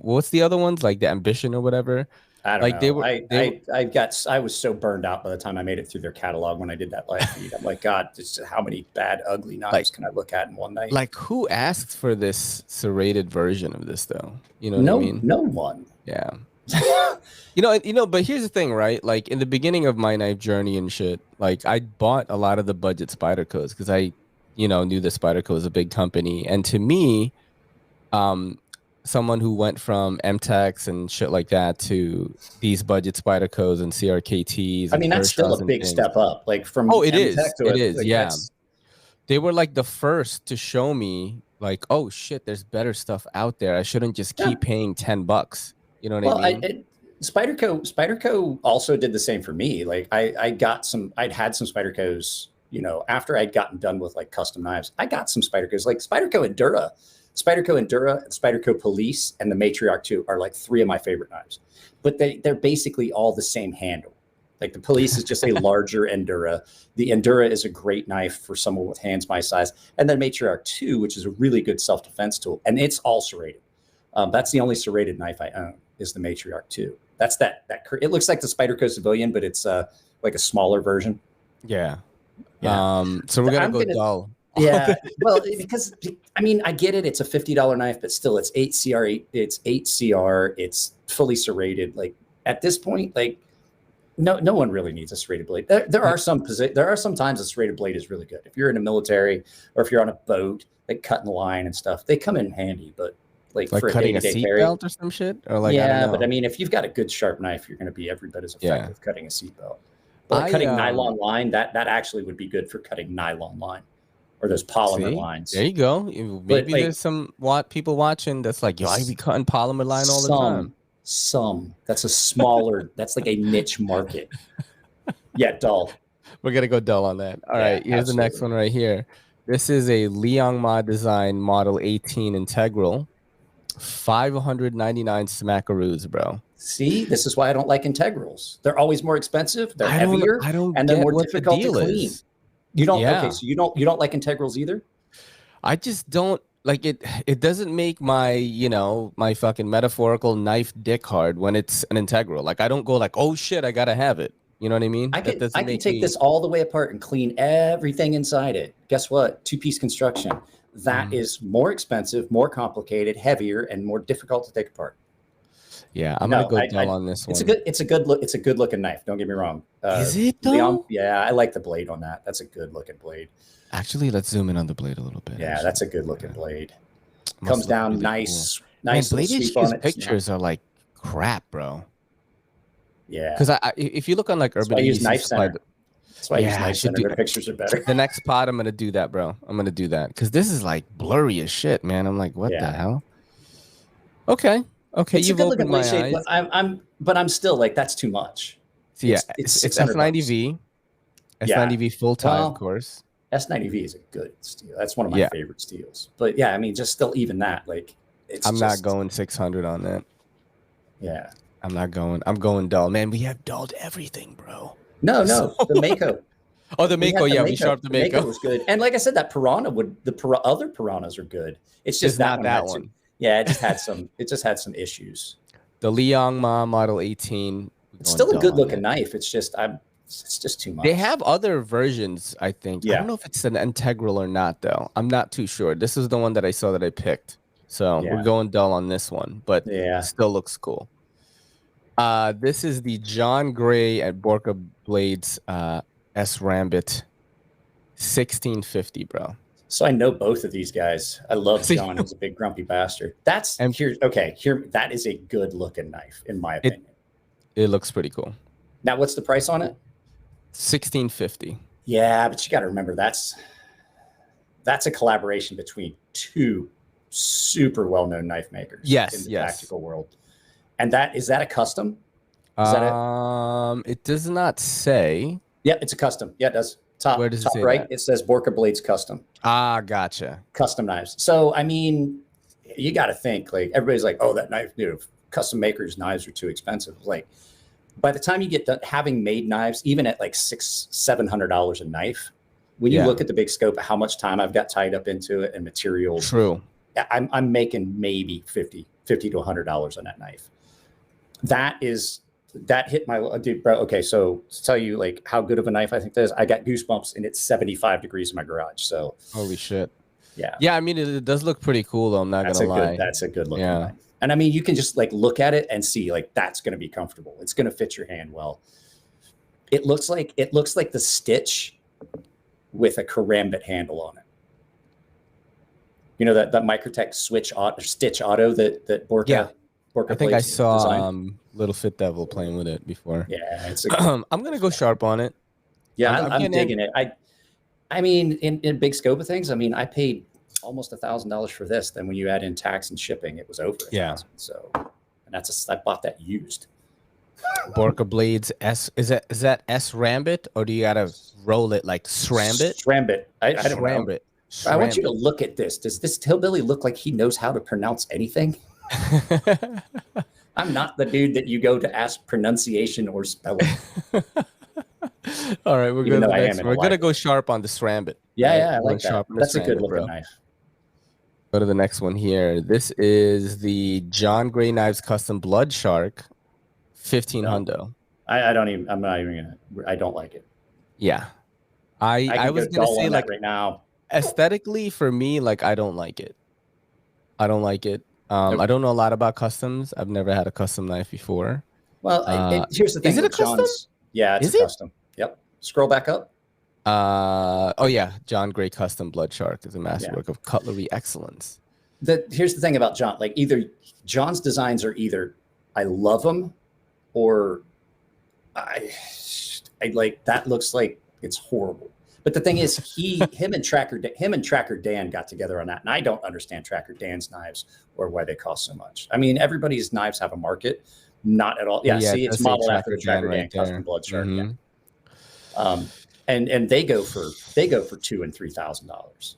What's the other ones? Like the ambition or whatever. I don't know. I was so burned out by the time I made it through their catalog when I did that live feed. I'm like, God, just how many bad, ugly knives can I look at in one night? Like, who asked for this serrated version of this, though? You know what I mean? No one. Yeah. you know, but here's the thing, right? Like, in the beginning of my knife journey and shit, like, I bought a lot of the budget Spydercos because I, knew that Spyderco was a big company. And to me, someone who went from MTEX and shit like that to these budget Spydercos and CRKTs. I mean, that's still a big step up. Like from it is. Yeah. They were like the first to show me like, oh shit, there's better stuff out there. I shouldn't just keep paying $10. You know what I mean? Spyderco also did the same for me. Like I'd had some Spydercos, after I'd gotten done with like custom knives, I got some Spydercos, like Spyderco Endura, and Spyderco Police, and the Matriarch 2 are like three of my favorite knives. But they're basically all the same handle. Like the Police is just a larger Endura. The Endura is a great knife for someone with hands my size. And then Matriarch 2, which is a really good self-defense tool. And it's all serrated. That's the only serrated knife I own, is the Matriarch 2. That's that it looks like the Spyderco Civilian, but it's like a smaller version. Yeah. So we're going to go dull. Yeah, well, because I mean, I get it. It's a $50 knife, but still, it's 8CR. It's 8CR. It's fully serrated. Like at this point, like no one really needs a serrated blade. There are some times a serrated blade is really good. If you're in a military or if you're on a boat, like cutting the line and stuff, they come in handy. But like for cutting a day-to-day seat belt or some shit, or like but I mean, if you've got a good sharp knife, you're going to be every bit as effective cutting a seat belt. But like cutting nylon line, that actually would be good for cutting nylon line or those polymer lines. There you go. Maybe like, there's some people watching that's like, yo, I be cutting polymer line all the time. That's a smaller, that's like a niche market. Yeah, dull. We're gonna go dull on that. All right, here's the next one right here. This is a Liang Ma design model 18 integral, 599 smackaroos, bro. See, this is why I don't like integrals. They're always more expensive. They're heavier, and they're more difficult to clean. You don't. Okay, so you don't like integrals either. I just don't like it. It doesn't make my my fucking metaphorical knife dick hard when it's an integral. Like I don't go like, oh shit, I gotta have it. You know what I mean? I can take this all the way apart and clean everything inside it. Guess what? Two-piece construction. That is more expensive, more complicated, heavier, and more difficult to take apart. Yeah, I'm gonna go dull on this one. It's a good looking knife. Don't get me wrong. Is it though? Yeah, I like the blade on that. That's a good looking blade. Actually, let's zoom in on the blade a little bit. Yeah, that's a good looking blade. Comes down really nice, cool. Nice. Man, Blade HQ's pictures are like crap, bro. Yeah, because if you look on like Urban, I use Knife Center. That's why I use Knife Center. Their pictures are better. The next pod, I'm gonna do that, bro. I'm gonna do that because this is like blurry as shit, man. I'm like, what the hell? Okay, you've opened my eyes. But I'm still like, that's too much. So yeah, it's S90V, S90V full time, of course. S90V is a good steel. That's one of my favorite steels. But yeah, I mean, just still even that, like, I'm not going 600 on that. Yeah. I'm going dull. Man, we have dulled everything, bro. No, the Mako. Oh, the Mako, we sharp the Mako. The Mako was good. And like I said, that Piranha other Piranhas are good. It's just not that one. Yeah, it just had some issues. The Liang Ma Model 18. It's still a good looking knife. It's just too much. They have other versions, I think. Yeah. I don't know if it's an integral or not, though. I'm not too sure. This is the one that I saw that I picked. So we're going dull on this one, but it still looks cool. This is the John Gray at Borka Blades S Rambit 1650, bro. So I know both of these guys. I love John. He's a big grumpy bastard. That is a good looking knife, in my opinion. It looks pretty cool. Now, what's the price on it? 1650. Yeah, but you got to remember that's a collaboration between two super well-known knife makers in the tactical world. And is that a custom? It does not say. Yeah, it's a custom. Yeah, it does. Where does it say right? that? It says Borka Blades Custom. Ah, gotcha. Custom knives. So, I mean, you got to think, like, everybody's like, oh, that knife, custom makers' knives are too expensive. Like, by the time you get done having made knives, even at like $600-700 a knife, when you look at the big scope of how much time I've got tied up into it and materials, true, I'm making maybe $50 to $100 on that knife. That hit my dude, bro. Okay, so to tell you like how good of a knife I think that is, I got goosebumps and it's 75 degrees in my garage. So holy shit. Yeah. I mean, it does look pretty cool though. I'm not gonna lie. That's a good looking knife. And I mean, you can just like look at it and see like that's going to be comfortable. It's going to fit your hand well. It looks like the stitch with a karambit handle on it. You know that Microtech Stitch Auto that Borka. Yeah. Borka I think I saw designed. Little Fit Devil playing with it before. Yeah, I'm gonna go sharp on it. Yeah, I'm digging it. I mean, in big scope of things, I mean, I paid almost $1,000 for this. Then when you add in tax and shipping, it was over. $1,000. So, and I bought that used. Borka Blades S. Is that S Rambit or do you gotta roll it like Srambit? Srambit. I don't know. Srambit. I want you to look at this. Does this hillbilly look like he knows how to pronounce anything? I'm not the dude that you go to ask pronunciation or spelling. All right, we're gonna go sharp on the Srambit. Yeah, I like that. That's a good looking knife. Go to the next one here. This is the John Gray Knives Custom Blood Shark 1500. I don't like it. Yeah. I was gonna say like right now. Aesthetically for me, like I don't like it. I don't know a lot about customs. I've never had a custom knife before. Well, here's the thing. Is it a custom? Yeah, it's a custom. Yep. Scroll back up. Oh yeah, John Gray Custom Blood Shark is a masterwork of cutlery excellence. Here's the thing about John. Like either John's designs are either I love them or I like that. Looks like it's horrible. But the thing is, him and Tracker Dan got together on that, and I don't understand Tracker Dan's knives or why they cost so much. I mean, everybody's knives have a market, not at all. Yeah, see, it's modeled after the Tracker Dan custom blood shark. Mm-hmm. Yeah. And they go for $2,000 and $3,000.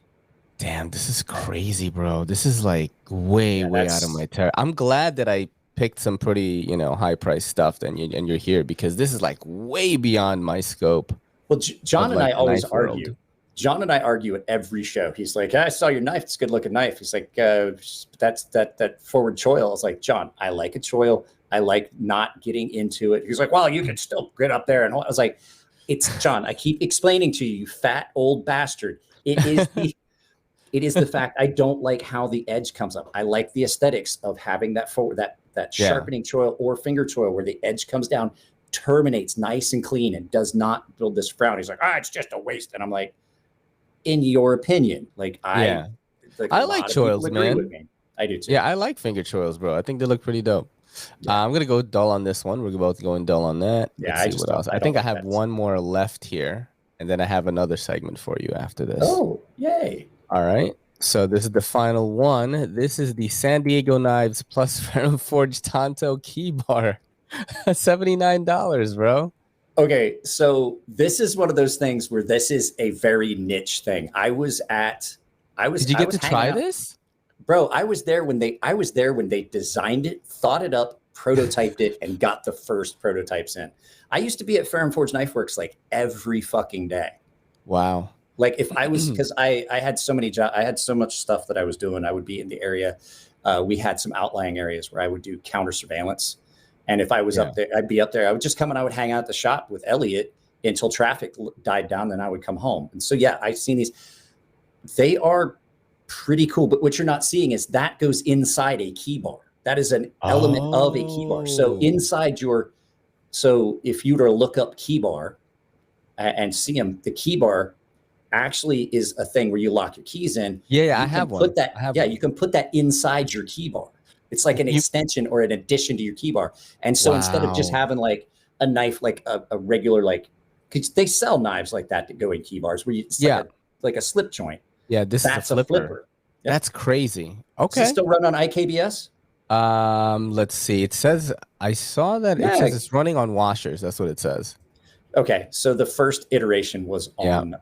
Damn, this is crazy, bro. This is like way out of my territory. I'm glad that I picked some pretty, high price stuff and you're here, because this is like way beyond my scope. Well, John and I always argue. John and I argue at every show. He's like, I saw your knife. It's a good looking knife. He's like, that's that forward choil. I was like, John, I like a choil. I like not getting into it. He's like, well, you can still get up there. And I was like, it's John. I keep explaining to you, fat old bastard. It is the fact I don't like how the edge comes up. I like the aesthetics of having that sharpening choil or finger choil where the edge comes down, terminates nice and clean, and does not build this frown. He's like, it's just a waste. And I'm like, in your opinion, I like choils, man. I do too. Yeah, I like finger choils, bro. I think they look pretty dope. Yeah. I'm gonna go dull on this one. We're both going dull on that. Yeah, Let's see what else. I think I have one more left here, and then I have another segment for you after this. Oh, yay! All right. So this is the final one. This is the San Diego Knives plus Ferrum Forged Tonto Key Bar. $79, bro. Okay, so this is one of those things where this is a very niche thing. Did you get to try this? Bro, I was there when they designed it, thought it up, prototyped it, and got the first prototypes in. I used to be at Ferrum Forged Knife Works like every fucking day. Wow. Like if I was, because I had so many jobs, I had so much stuff that I was doing. I would be in the area. We had some outlying areas where I would do counter surveillance. And if I was up there, I'd be up there. I would just come and I would hang out at the shop with Elliot until traffic died down. Then I would come home. And so, yeah, I've seen these. They are pretty cool. But what you're not seeing is that goes inside a key bar. That is an element of a key bar. So so if you were to look up key bar and see them, the key bar actually is a thing where you lock your keys in. Yeah, I have one. You can put that inside your key bar. It's like an extension or an addition to your key bar. And so instead of just having like a knife, like a regular, because they sell knives like that go in key bars where it's like a slip joint. Yeah, that's a flipper. Yep. That's crazy. Okay. Does it still run on IKBS? Let's see. It says, I saw that it says it's running on washers. That's what it says. Okay. So the first iteration was on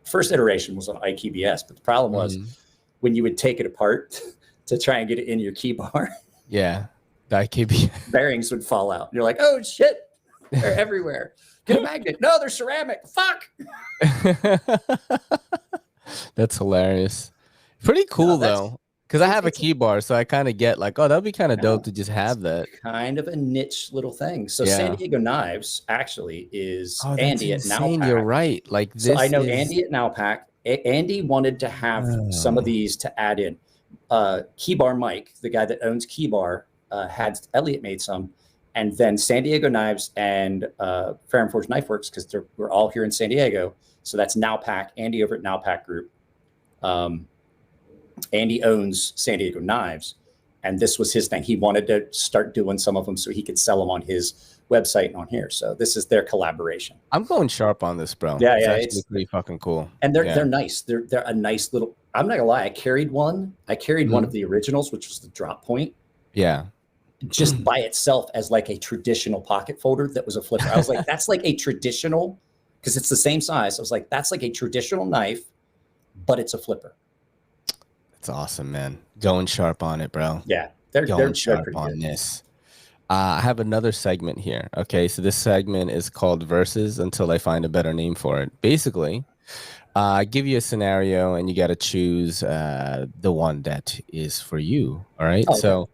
IKBS, but the problem was when you would take it apart to try and get it in your key bar. Yeah. The IKBS bearings would fall out. You're like, oh shit. They're everywhere. Get a magnet. No, they're ceramic. Fuck. That's hilarious. Pretty cool though. Because I have a key bar, so I kind of get like, oh, that'd be kind of dope to just have that. Kind of a niche little thing. So San Diego Knives actually is Andy at insane. Nowpack. You're right. Like this. So I know Andy at Nowpack. Andy wanted to have some of these to add in. Key Bar Mike, the guy that owns Key Bar, had Elliot made some, and then San Diego Knives and Ferrum Forged Knife Works, because we're all here in San Diego. So that's Nowpack. Andy over at Nowpack Group. Andy owns San Diego Knives, and this was his thing. He wanted to start doing some of them so he could sell them on his website and on here. So this is their collaboration. I'm going sharp on this, bro. Yeah, it's pretty fucking cool. And they're nice. They're a nice little. I'm not gonna lie. I carried one of the originals, which was the Drop Point. Yeah. Just by itself as like a traditional pocket folder that was a flipper. I was like, that's like a traditional, because it's the same size. I was like, that's like a traditional knife, but it's a flipper. That's awesome, man. Going sharp on it, bro. Yeah, they're sharp on this. I have another segment here. Okay, so this segment is called Versus until I find a better name for it. Basically, I give you a scenario and you got to choose the one that is for you. All right. Okay. So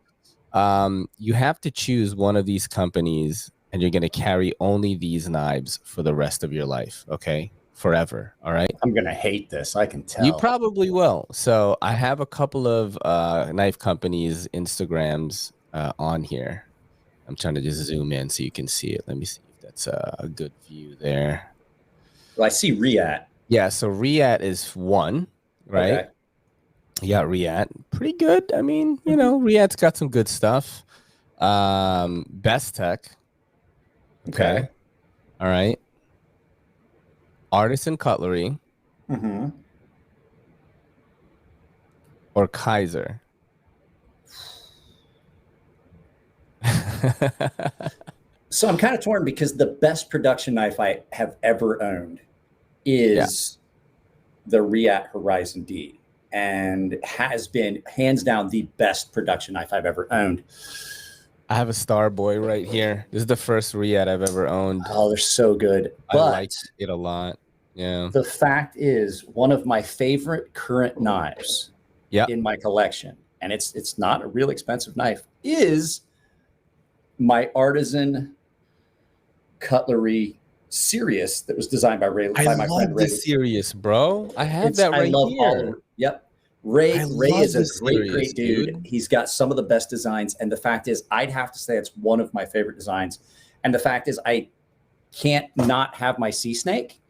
you have to choose one of these companies and you're going to carry only these knives for the rest of your life. Okay. Forever. All right. I'm going to hate this. I can tell. You probably will. So I have a couple of knife companies' Instagrams on here. I'm trying to just zoom in so you can see it. Let me see if that's a good view there. Well, I see Riat. Yeah. So Riat is one, right? Okay. Yeah. Riat. Pretty good. I mean, you know, Riat's got some good stuff. Best Tech. Okay. All right. Artisan Cutlery or Kaiser? So I'm kind of torn because the best production knife I have ever owned is the Riat Horizon D, and has been hands down the best production knife I've ever owned. I have a Star Boy right here. This is the first Riat I've ever owned. Oh, they're so good. I like it a lot. Yeah. The fact is, one of my favorite current knives in my collection, and it's not a real expensive knife, is my Artisan Cutlery Sirius that was designed by my friend Ray. I love the Sirius, bro. I have that right here. Ray is a great dude. He's got some of the best designs, and the fact is, I'd have to say it's one of my favorite designs. And the fact is, I can't not have my sea snake.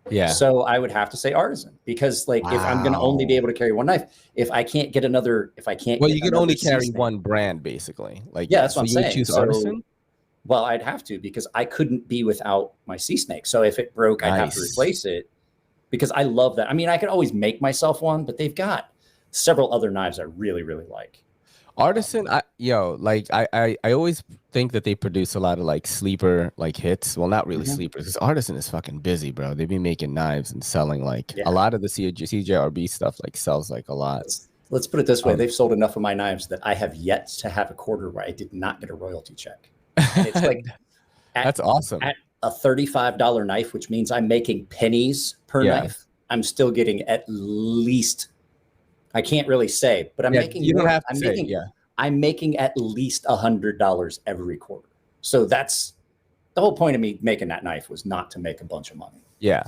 Yeah. So I would have to say Artisan, because if I'm going to only be able to carry one knife, if I can't get another, well, you can only carry one brand basically. That's what I'm saying. Choose Artisan? Well, I'd have to, because I couldn't be without my sea snake. So if it broke, I'd have to replace it, because I love that. I mean, I could always make myself one, but they've got several other knives I really, really like. Artisan, I always think that they produce a lot of sleeper hits. Well, not really sleepers, because Artisan is fucking busy, bro. They be making knives and selling a lot of the CJRB stuff sells a lot. Let's put it this way: they've sold enough of my knives that I have yet to have a quarter where I did not get a royalty check. And it's that's awesome. At a $35 knife, which means I'm making pennies per knife, I'm still getting at least. I can't really say, but I'm making. You don't have to say. I'm making at least $100 every quarter. So that's the whole point of me making that knife, was not to make a bunch of money. Yeah,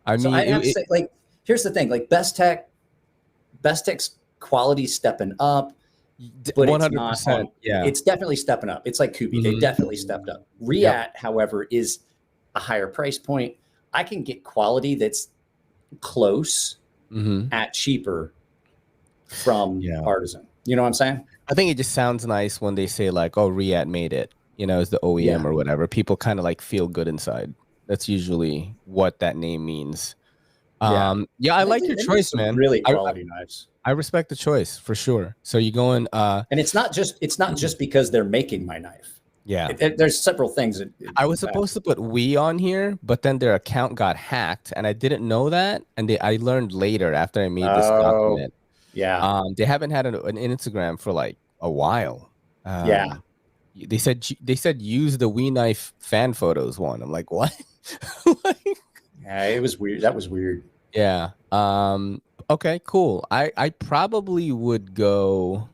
I mean, I have to say, here's the thing: Best Tech's quality stepping up, but 100%. It's definitely stepping up. It's like Kubi; they definitely stepped up. Riat, however, is a higher price point. I can get quality that's close at cheaper from Artisan. You know what I'm saying? I think it just sounds nice when they say oh, Riat made it, as the OEM or whatever. People kind of feel good inside. That's usually what that name means. I like your choice, man. Really quality knives. I respect the choice for sure. So you going and it's not just because they're making my knife. Yeah. There's several things. I was supposed to put we on here, but then their account got hacked, and I didn't know that. And I learned later after I made this document. Yeah. They haven't had an Instagram for a while. They said use the We Knife fan photos one. I'm like, what? Yeah, it was weird. That was weird. Yeah. Okay, cool. I probably would go.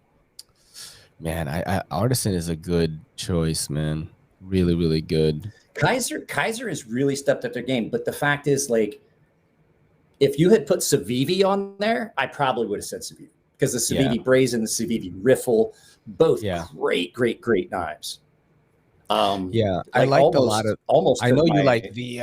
Man, Artisan is a good choice, man. Really, really good. Kaiser has really stepped up their game, but the fact is, if you had put Civivi on there, I probably would have said Civivi, because the Civivi Brazen, the Civivi Riffle, both great knives. I liked a lot of. I know you like the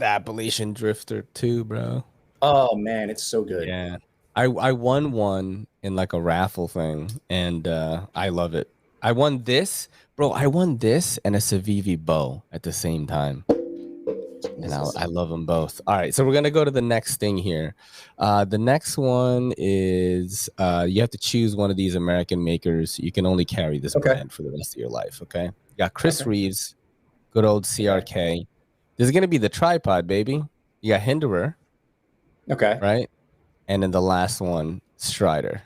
Appalachian Drifter too, bro. Oh man, it's so good. Yeah, I won one in a raffle thing, and I love it. I won this, bro. I won this and a Civivi bow at the same time. And I love them both. All right, so we're gonna go to the next thing here. The next one is you have to choose one of these American makers. You can only carry this brand for the rest of your life. Okay, you got Chris Reeves, good old CRK. This is gonna be the tripod, baby. You got Hinderer. Okay. Right, and then the last one, Strider.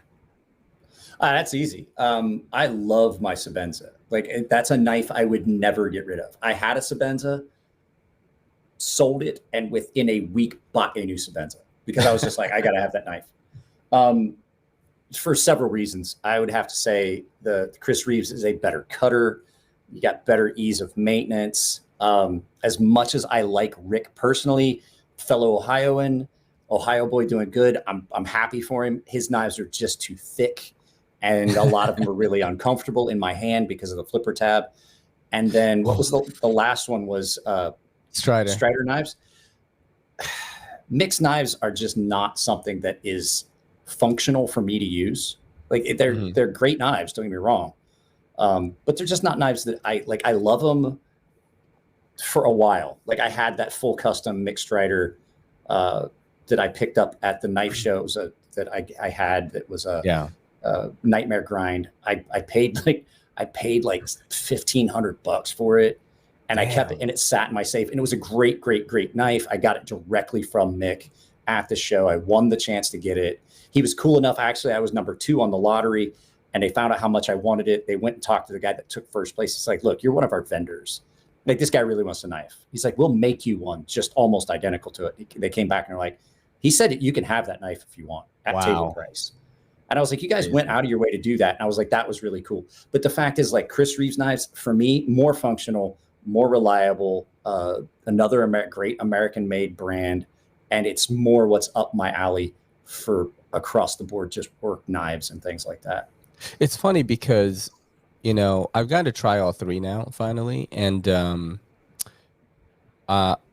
That's easy. I love my Sebenza. That's a knife I would never get rid of. I had a Sebenza, sold it, and within a week bought a new Sebenza, because I was just I gotta have that knife. For several reasons. I would have to say the Chris Reeves is a better cutter. You got better ease of maintenance. As much as I like Rick personally, fellow Ohio boy doing good. I'm happy for him. His knives are just too thick, and a lot of them are really uncomfortable in my hand because of the flipper tab. And then what was the last one was Strider knives. Mixed knives are just not something that is functional for me to use. They're great knives, don't get me wrong, but they're just not knives that I like. I love them for a while. Like I had that full custom mixed writer that I picked up at the knife shows that I had. That was a nightmare grind. I paid like $1,500 for it, and I kept it, and it sat in my safe. And it was a great knife. I got it directly from Mick at the show. I won the chance to get it. He was cool enough. Actually, I was number 2 on the lottery, and they found out how much I wanted it. They went and talked to the guy that took first place. It's like, look, you're one of our vendors. Like, this guy really wants a knife. He's like, we'll make you one just almost identical to it. They came back and they're like, he said you can have that knife if you want at table price. And I was like, you guys went out of your way to do that. And I was like, that was really cool. But the fact is, like, Chris Reeves knives, for me, more functional, more reliable, another great American-made brand. And it's more what's up my alley for across the board, just work knives and things like that. It's funny because, you know, I've gotten to try all 3 now, finally. And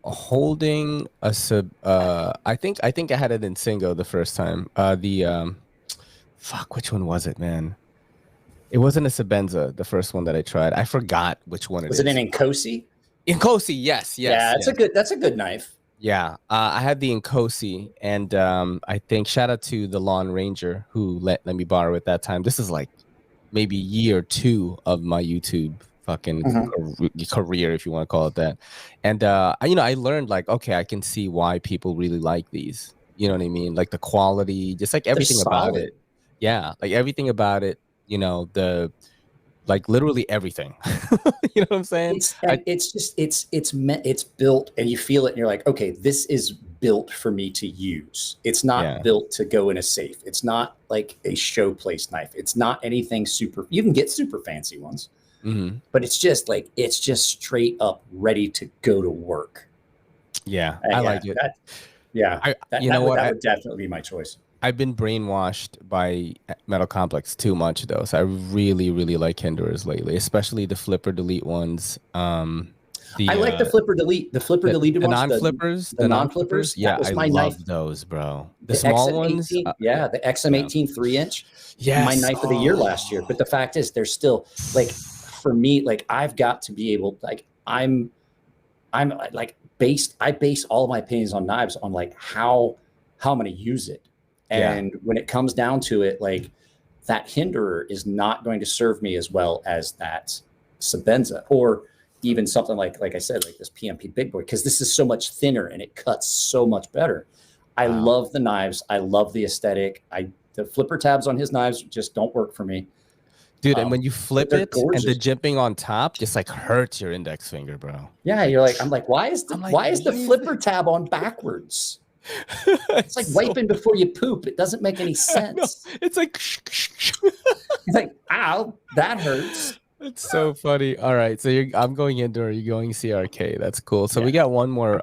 holding a I think I had it in Singo the first time. Fuck, which one was it, man? It wasn't a Sabenza, the first one that I tried. I forgot which one it was. Was it an Nkosi? Nkosi, yes. Yeah, that's a good knife. Yeah, I had the Nkosi, and I think shout out to the Lawn Ranger who let me borrow it that time. This is like maybe year 2 of my YouTube fucking career, if you want to call it that. And I learned, like, okay, I can see why people really like these. You know what I mean? Like the quality, just like everything about it. Yeah, like everything about it. You know, like literally everything. You know what I'm saying? It's built, and you feel it, and you're like, okay, this is built for me to use. It's not built to go in a safe. It's not like a showplace knife. It's not anything super. You can get super fancy ones, but it's just straight up ready to go to work. Yeah, I like it. That would definitely be my choice. I've been brainwashed by Metal Complex too much, though. So I really like Hinderers lately, especially the flipper delete ones. I like the flipper delete. The flipper deleted ones. Non-flippers. The non-flippers. Yeah, I love those, bro. The small ones. The XM18 3-inch. Yeah, my knife of the year last year. But the fact is, there's still, like, for me, like, I've got to be able, like, I'm like I base all of my opinions on knives on like how I'm going to use it. And when it comes down to it, like, that Hinderer is not going to serve me as well as that Sabenza, or even something like I said, like this PMP Big Boy, because this is so much thinner and it cuts so much better. I love the knives. I love the aesthetic. The flipper tabs on his knives just don't work for me. Dude, and when you flip it and the jimping on top just like hurts your index finger, bro. Yeah, you're like, I'm like, why is the flipper tab on backwards? It's like wiping before you poop. It doesn't make any sense. It's like it's like, ow, that hurts. It's so funny. All right, so I'm going indoor. You're going CRK. That's cool. So we got one more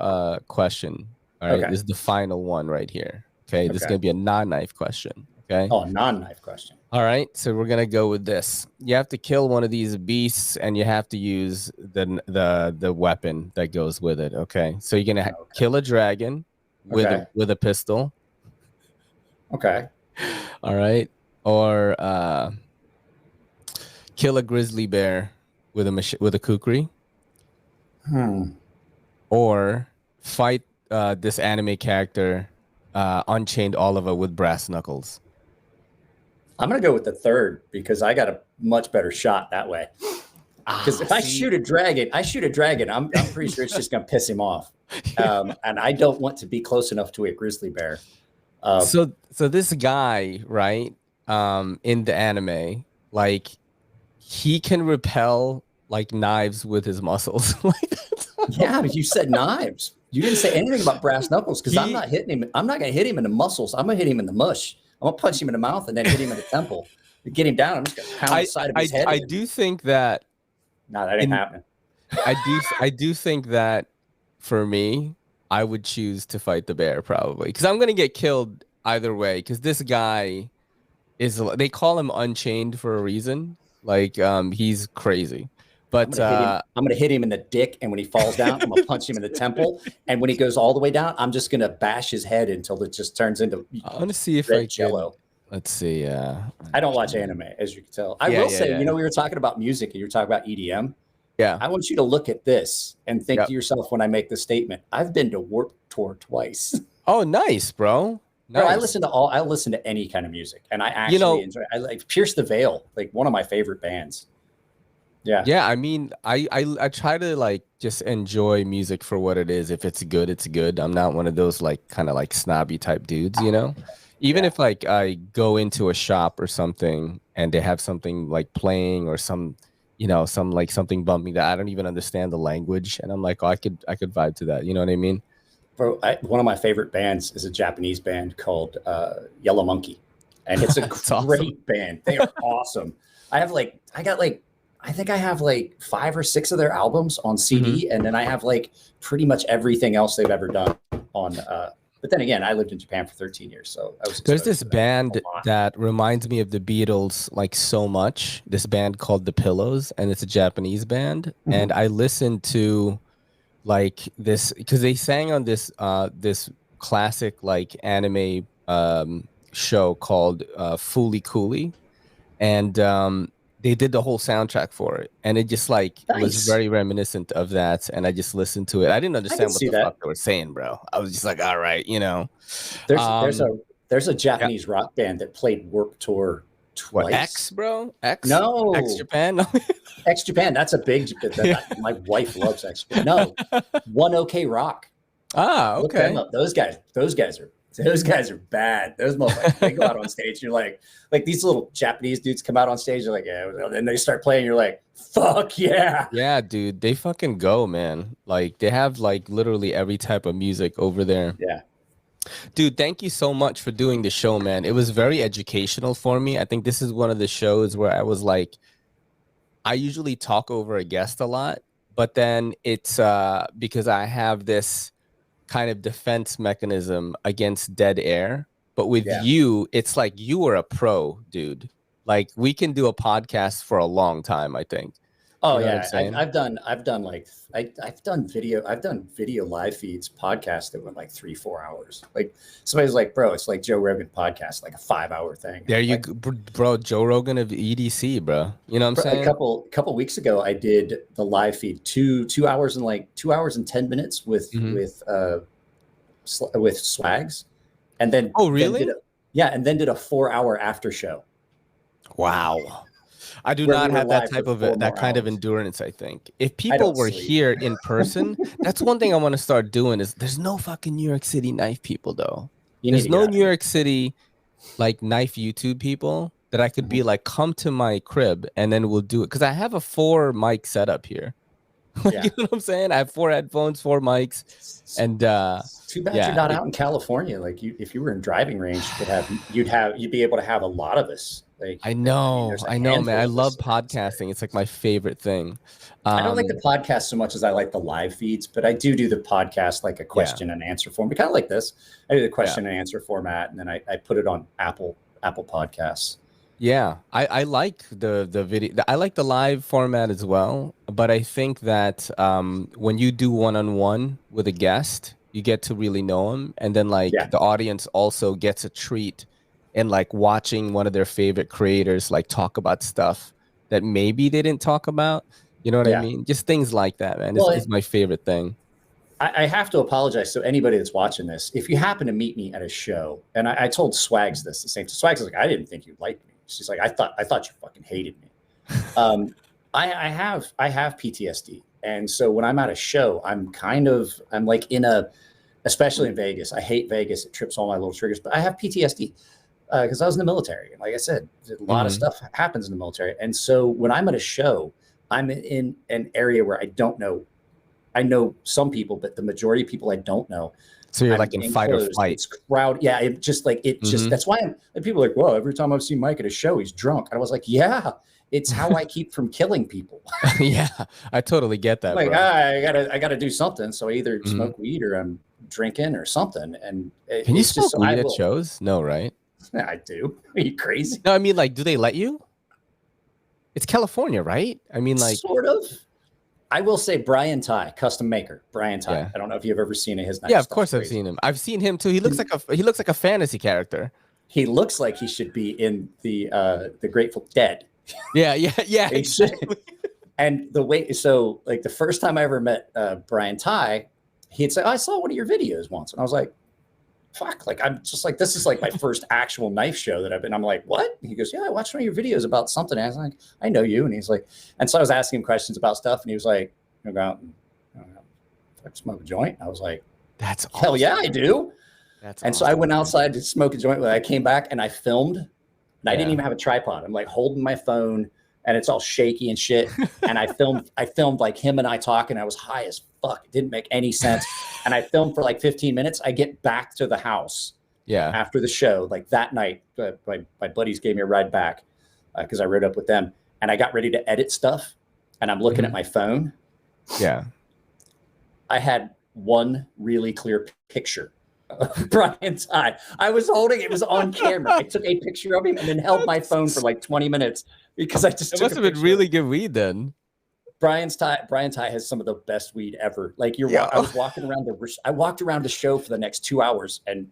question. All right, this is the final one right here. Okay, this is gonna be a non-knife question. Okay. Oh, non-knife question. All right, so we're gonna go with this. You have to kill one of these beasts, and you have to use the weapon that goes with it. Okay, so you're gonna kill a dragon with a pistol. Okay. All right, or kill a grizzly bear with a kukri. Or fight this anime character, Unchained Oliver, with brass knuckles. I'm gonna go with the third because I got a much better shot that way. Because if I shoot a dragon, I'm pretty sure it's just gonna piss him off, and I don't want to be close enough to a grizzly bear. So this guy, right, in the anime, like, he can repel like knives with his muscles. Yeah, but you said knives. You didn't say anything about brass knuckles, because I'm not hitting him. I'm not gonna hit him in the muscles. I'm gonna hit him in the mush. I'm gonna punch him in the mouth and then hit him in the temple. Get him down. I'm just gonna pound the side of his head. I do think that. No, that ain't happening. I do think that for me, I would choose to fight the bear probably, because I'm gonna get killed either way. Because this guy they call him Unchained for a reason. Like, he's crazy. But I'm gonna hit him in the dick, and when he falls down, I'm gonna punch him in the temple. And when he goes all the way down, I'm just gonna bash his head until it just turns into. I want to see if red jello. Let's see. I don't watch anime, as you can tell. I will say, we were talking about music, and you were talking about EDM. Yeah. I want you to look at this and think Yep. to yourself when I make the statement, I've been to Warped Tour twice. Oh, nice, bro. Nice. Bro, I listen to any kind of music, and I actually You know, enjoy. I like Pierce the Veil, like one of my favorite bands. Yeah. yeah, I mean, I try to like just enjoy music for what it is. If it's good, it's good. I'm not one of those like kind of like snobby type dudes, you know? Even Yeah. if like I go into a shop or something and they have something like playing or some, you know, some like something bumping that I don't even understand the language, and I'm like, oh, I could vibe to that. You know what I mean? Bro, one of my favorite bands is a Japanese band called Yellow Monkey, and it's a great awesome. band. They are awesome. I think I have like 5 or 6 of their albums on CD, and then I have like pretty much everything else they've ever done on. But then again, I lived in Japan for 13 years, so I was. There's this band that reminds me of the Beatles like so much. This band called The Pillows, and it's a Japanese band, and I listened to like this because they sang on this this classic like anime show called Fooly Cooly, and they did the whole soundtrack for it, and it just like was very reminiscent of that, and I just listened to it. I didn't understand what the fuck they were saying, bro. I was just like, all right, you know. There's a Japanese rock band that played Warped Tour twice. What, X, bro? X? No. X Japan? No. X Japan, that's a big. My wife loves X Japan. No, One OK Rock. Ah, okay. Look them up. Those guys are bad. Those motherfuckers, they go out on stage. You're like these little Japanese dudes come out on stage. You're like, yeah, and they start playing. You're like, fuck yeah. Yeah, dude, they fucking go, man. Like they have like literally every type of music over there. Yeah. Dude, thank you so much for doing the show, man. It was very educational for me. I think this is one of the shows where I was like, I usually talk over a guest a lot, but then it's because I have this kind of defense mechanism against dead air. But with you, it's like you are a pro, dude. Like we can do a podcast for a long time, I think. Oh, you know I've done video live feeds, podcasts that went like 3-4 hours. Like somebody's like, bro, it's like Joe Rogan podcast, like a 5-hour thing. There you go, bro. Joe Rogan of EDC, bro. You know what I'm saying? A couple weeks ago, I did the live feed 2 hours and 10 minutes with Swags, and then and then did a 4-hour after show. Wow. I do not have that type of that kind of endurance. I think if people were here in person, that's one thing I want to start doing. Is there's no fucking New York City knife people though. There's no New York City like knife YouTube people that I could be like, come to my crib and then we'll do it because I have a 4 mic setup here. You know what I'm saying? I have 4 headphones, 4 mics, and too bad you're not out in California. Like if you were in driving range, you'd be able to have a lot of us. Like I know, man. I love podcasting. It's like my favorite thing. I don't like the podcast so much as I like the live feeds, but I do the podcast like a question and answer format. Kind of like this. I do the question and answer format, and then I put it on Apple Podcasts. Yeah, I like the video. I like the live format as well. But I think that when you do one-on-one with a guest, you get to really know them, and then like the audience also gets a treat in like watching one of their favorite creators like talk about stuff that maybe they didn't talk about. You know what I mean? Just things like that, man. This is my favorite thing. I have to apologize. So anybody that's watching this, if you happen to meet me at a show, and I told Swags this the same time. Swags was like, I didn't think you liked me. She's like, I thought you fucking hated me. I have PTSD. And so when I'm at a show, I'm like especially in Vegas. I hate Vegas. It trips all my little triggers, but I have PTSD because I was in the military. And like I said, a lot of stuff happens in the military. And so when I'm at a show, I'm in an area where I don't know. I know some people, but the majority of people I don't know. So you're like in fight or flight. It's crowd. Yeah. It just like, that's why people are like, well, every time I've seen Mike at a show, he's drunk. And I was like, yeah, it's how I keep from killing people. Yeah. I totally get that. Like, bro. I gotta do something. So I either smoke weed or I'm drinking or something. And can you smoke weed at shows? No, right? I do. Are you crazy? No, I mean, like, do they let you? It's California, right? I mean, like, sort of. I will say Brian Ty, custom maker. Brian Ty. Yeah. I don't know if you've ever seen his knife. Yeah, of course I've seen him. I've seen him too. He looks like a fantasy character. He looks like he should be in the Grateful Dead. Yeah, exactly. And the way, so like the first time I ever met Brian Ty, he'd say, oh, I saw one of your videos once. And I was like, fuck, like, I'm just like, this is like my first actual knife show that I've been, I'm like, what? He goes, yeah, I watched one of your videos about something. And I was like, I know you. And he's like, and so I was asking him questions about stuff. And he was like, you go out and smoke a joint. I was like, that's awesome. Hell yeah, I do. That's and awesome, so I went outside to smoke a joint. When I came back and I filmed, and I didn't even have a tripod. I'm like holding my phone and it's all shaky and shit. And I filmed like him and I talking. I was high as fuck. It didn't make any sense. And I filmed for like 15 minutes. I get back to the house after the show, like that night, my buddies gave me a ride back because I rode up with them, and I got ready to edit stuff. And I'm looking at my phone. Yeah. I had one really clear picture of Brian's eye. I was holding it was on camera. I took a picture of him and then held my phone for like 20 minutes because I just it must have been really good weed then. Brian Ty has some of the best weed ever. Like I was walking around I walked around the show for the next 2 hours, and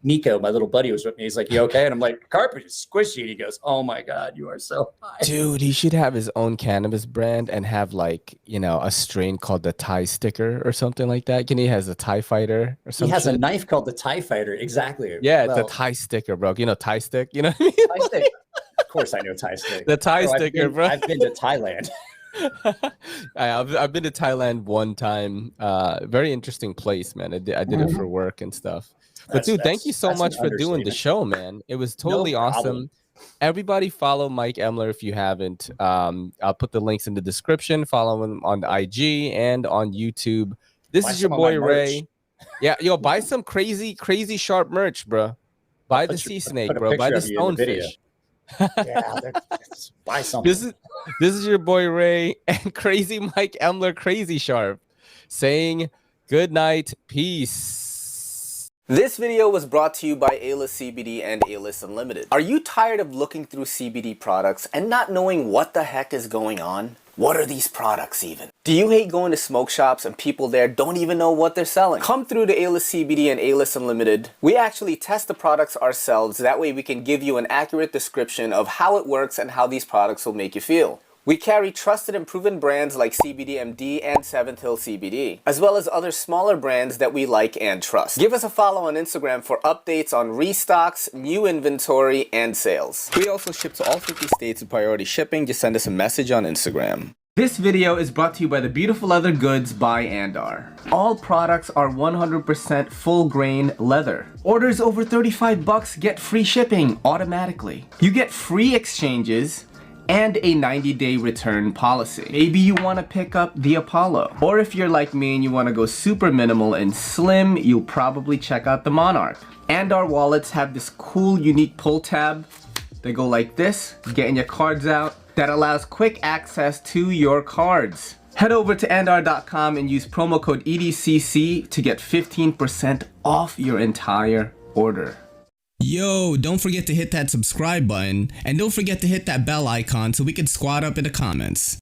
Nico, my little buddy, was with me. He's like, you okay? And I'm like, carpet is squishy. And he goes, oh my God, you are so high. Dude, he should have his own cannabis brand and have like, you know, a strain called the Thai Sticker or something like that. He has a Thai Fighter or something. He has a knife called the Thai Fighter. Exactly. Yeah, the Thai Sticker, bro. You know Thai Stick? You know what I mean? Thai Stick. Of course I know Thai Stick. The Thai Sticker, bro. I've been to Thailand. I've been to Thailand one time. Very interesting place, man. I did it for work and stuff. But dude, thank you so much for doing the show, man. It was totally awesome. Everybody follow Mike Emler if you haven't. I'll put the links in the description. Follow him on the IG and on YouTube. This is your boy Ray. Yeah, yo, buy some crazy sharp merch, bro. Buy the sea snake, bro. Buy the Stonefish. Yeah, buy something. This is your boy Ray and Crazy Mike Emler, Crazy Sharp, saying good night, peace. This video was brought to you by A-List CBD and A-List Unlimited. Are you tired of looking through CBD products and not knowing what the heck is going on? What are these products even? Do you hate going to smoke shops and people there don't even know what they're selling? Come through to A-List CBD and A-List Unlimited. We actually test the products ourselves. That way we can give you an accurate description of how it works and how these products will make you feel. We carry trusted and proven brands like CBDMD and 7th Hill CBD, as well as other smaller brands that we like and trust. Give us a follow on Instagram for updates on restocks, new inventory, and sales. We also ship to all 50 states with priority shipping. Just send us a message on Instagram. This video is brought to you by the Beautiful Leather Goods by Andar. All products are 100% full grain leather. Orders over $35 get free shipping automatically. You get free exchanges and a 90-day return policy. Maybe you want to pick up the Apollo. Or if you're like me and you want to go super minimal and slim, you'll probably check out the Monarch. And our wallets have this cool, unique pull tab. They go like this, getting your cards out. That allows quick access to your cards. Head over to andar.com and use promo code EDCC to get 15% off your entire order. Yo, don't forget to hit that subscribe button, and don't forget to hit that bell icon so we can squad up in the comments.